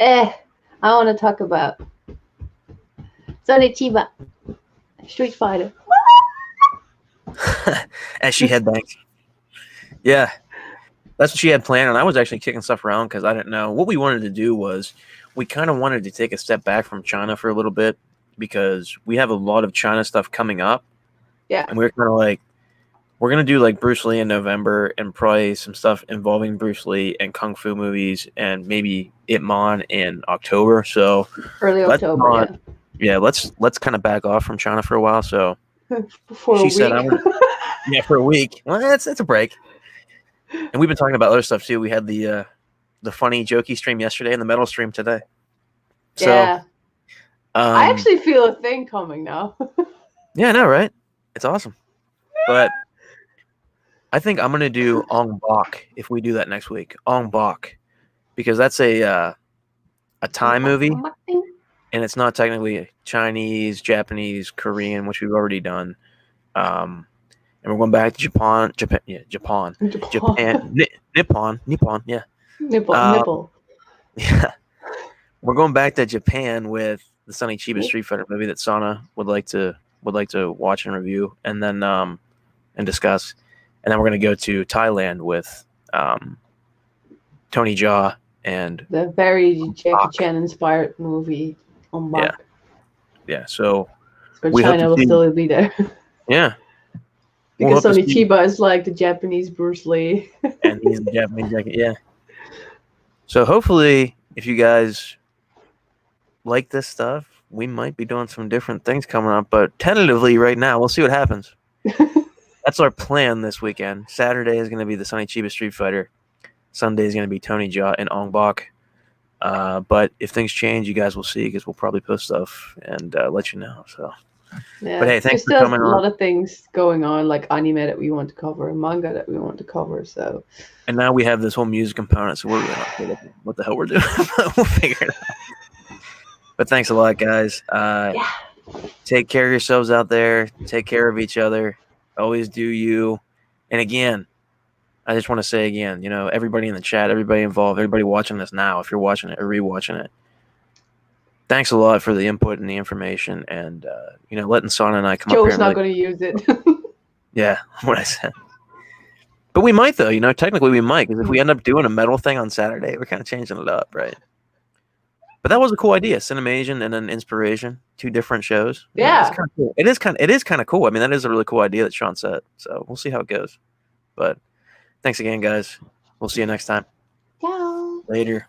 Speaker 2: I want to talk about Sonny Chiba, Street Fighter.
Speaker 1: As she headbangs. Yeah, that's what she had planned, and I was actually kicking stuff around because I didn't know. What we wanted to do was we kind of wanted to take a step back from China for a little bit because we have a lot of China stuff coming up.
Speaker 2: Yeah.
Speaker 1: And we're kind of like, we're going to do like Bruce Lee in November and probably some stuff involving Bruce Lee and Kung Fu movies and maybe Ip Man in October. So
Speaker 2: early October,
Speaker 1: let's kind of back off from China for a while. So
Speaker 2: for
Speaker 1: she
Speaker 2: a
Speaker 1: said,
Speaker 2: week.
Speaker 1: for a week. Well, that's a break. And we've been talking about other stuff too. We had the funny jokey stream yesterday and the metal stream today. So,
Speaker 2: yeah. I actually feel a thing coming now.
Speaker 1: Yeah, I know, right? It's awesome. But I think I'm gonna do Ong Bak if we do that next week. Ong Bak, because that's a Thai movie, and it's not technically Chinese, Japanese, Korean, which we've already done. And we're going back to Japan, Nippon, yeah.
Speaker 2: Nipple.
Speaker 1: Yeah. We're going back to Japan with the Sonny Chiba Street Fighter movie that Sana would like to watch and review, and then and discuss. And then we're going to go to Thailand with Tony Jaa and
Speaker 2: the very Jackie Chan inspired movie on Bach.
Speaker 1: Yeah. So
Speaker 2: but China will still be there.
Speaker 1: Yeah.
Speaker 2: Because Sonny Chiba is like the Japanese Bruce Lee.
Speaker 1: And he's the Japanese Jackie. Yeah. So hopefully, if you guys like this stuff, we might be doing some different things coming up. But tentatively, right now, we'll see what happens. That's our plan this weekend. Saturday is going to be the Sonny Chiba Street Fighter. Sunday is going to be Tony Jaa and Ong Bak. But if things change, you guys will see because we'll probably post stuff and let you know. So,
Speaker 2: yeah.
Speaker 1: But hey, thanks for coming on.
Speaker 2: There's a lot of things going on, like anime that we want to cover and manga that we want to cover. So,
Speaker 1: and now we have this whole music component, so we're really not sure what the hell we're doing. We'll figure it out. But thanks a lot, guys. Take care of yourselves out there. Take care of each other. Always do you. And again, I just want to say again, you know, everybody in the chat, everybody involved, everybody watching this now, if you're watching it or rewatching it, thanks a lot for the input and the information, and you know, letting Sanne and I come up here.
Speaker 2: Joe's not going to use it.
Speaker 1: Yeah, what I said. But we might, though. You know, technically we might, because if we end up doing a metal thing on Saturday, we're kind of changing it up, right? But that was a cool idea, CinemAsian and then Inspiration, 2 different shows.
Speaker 2: Yeah,
Speaker 1: it's kind of cool. It is kind of cool. I mean, that is a really cool idea that Sean said. So we'll see how it goes. But thanks again, guys. We'll see you next time.
Speaker 2: Ciao.
Speaker 1: Later.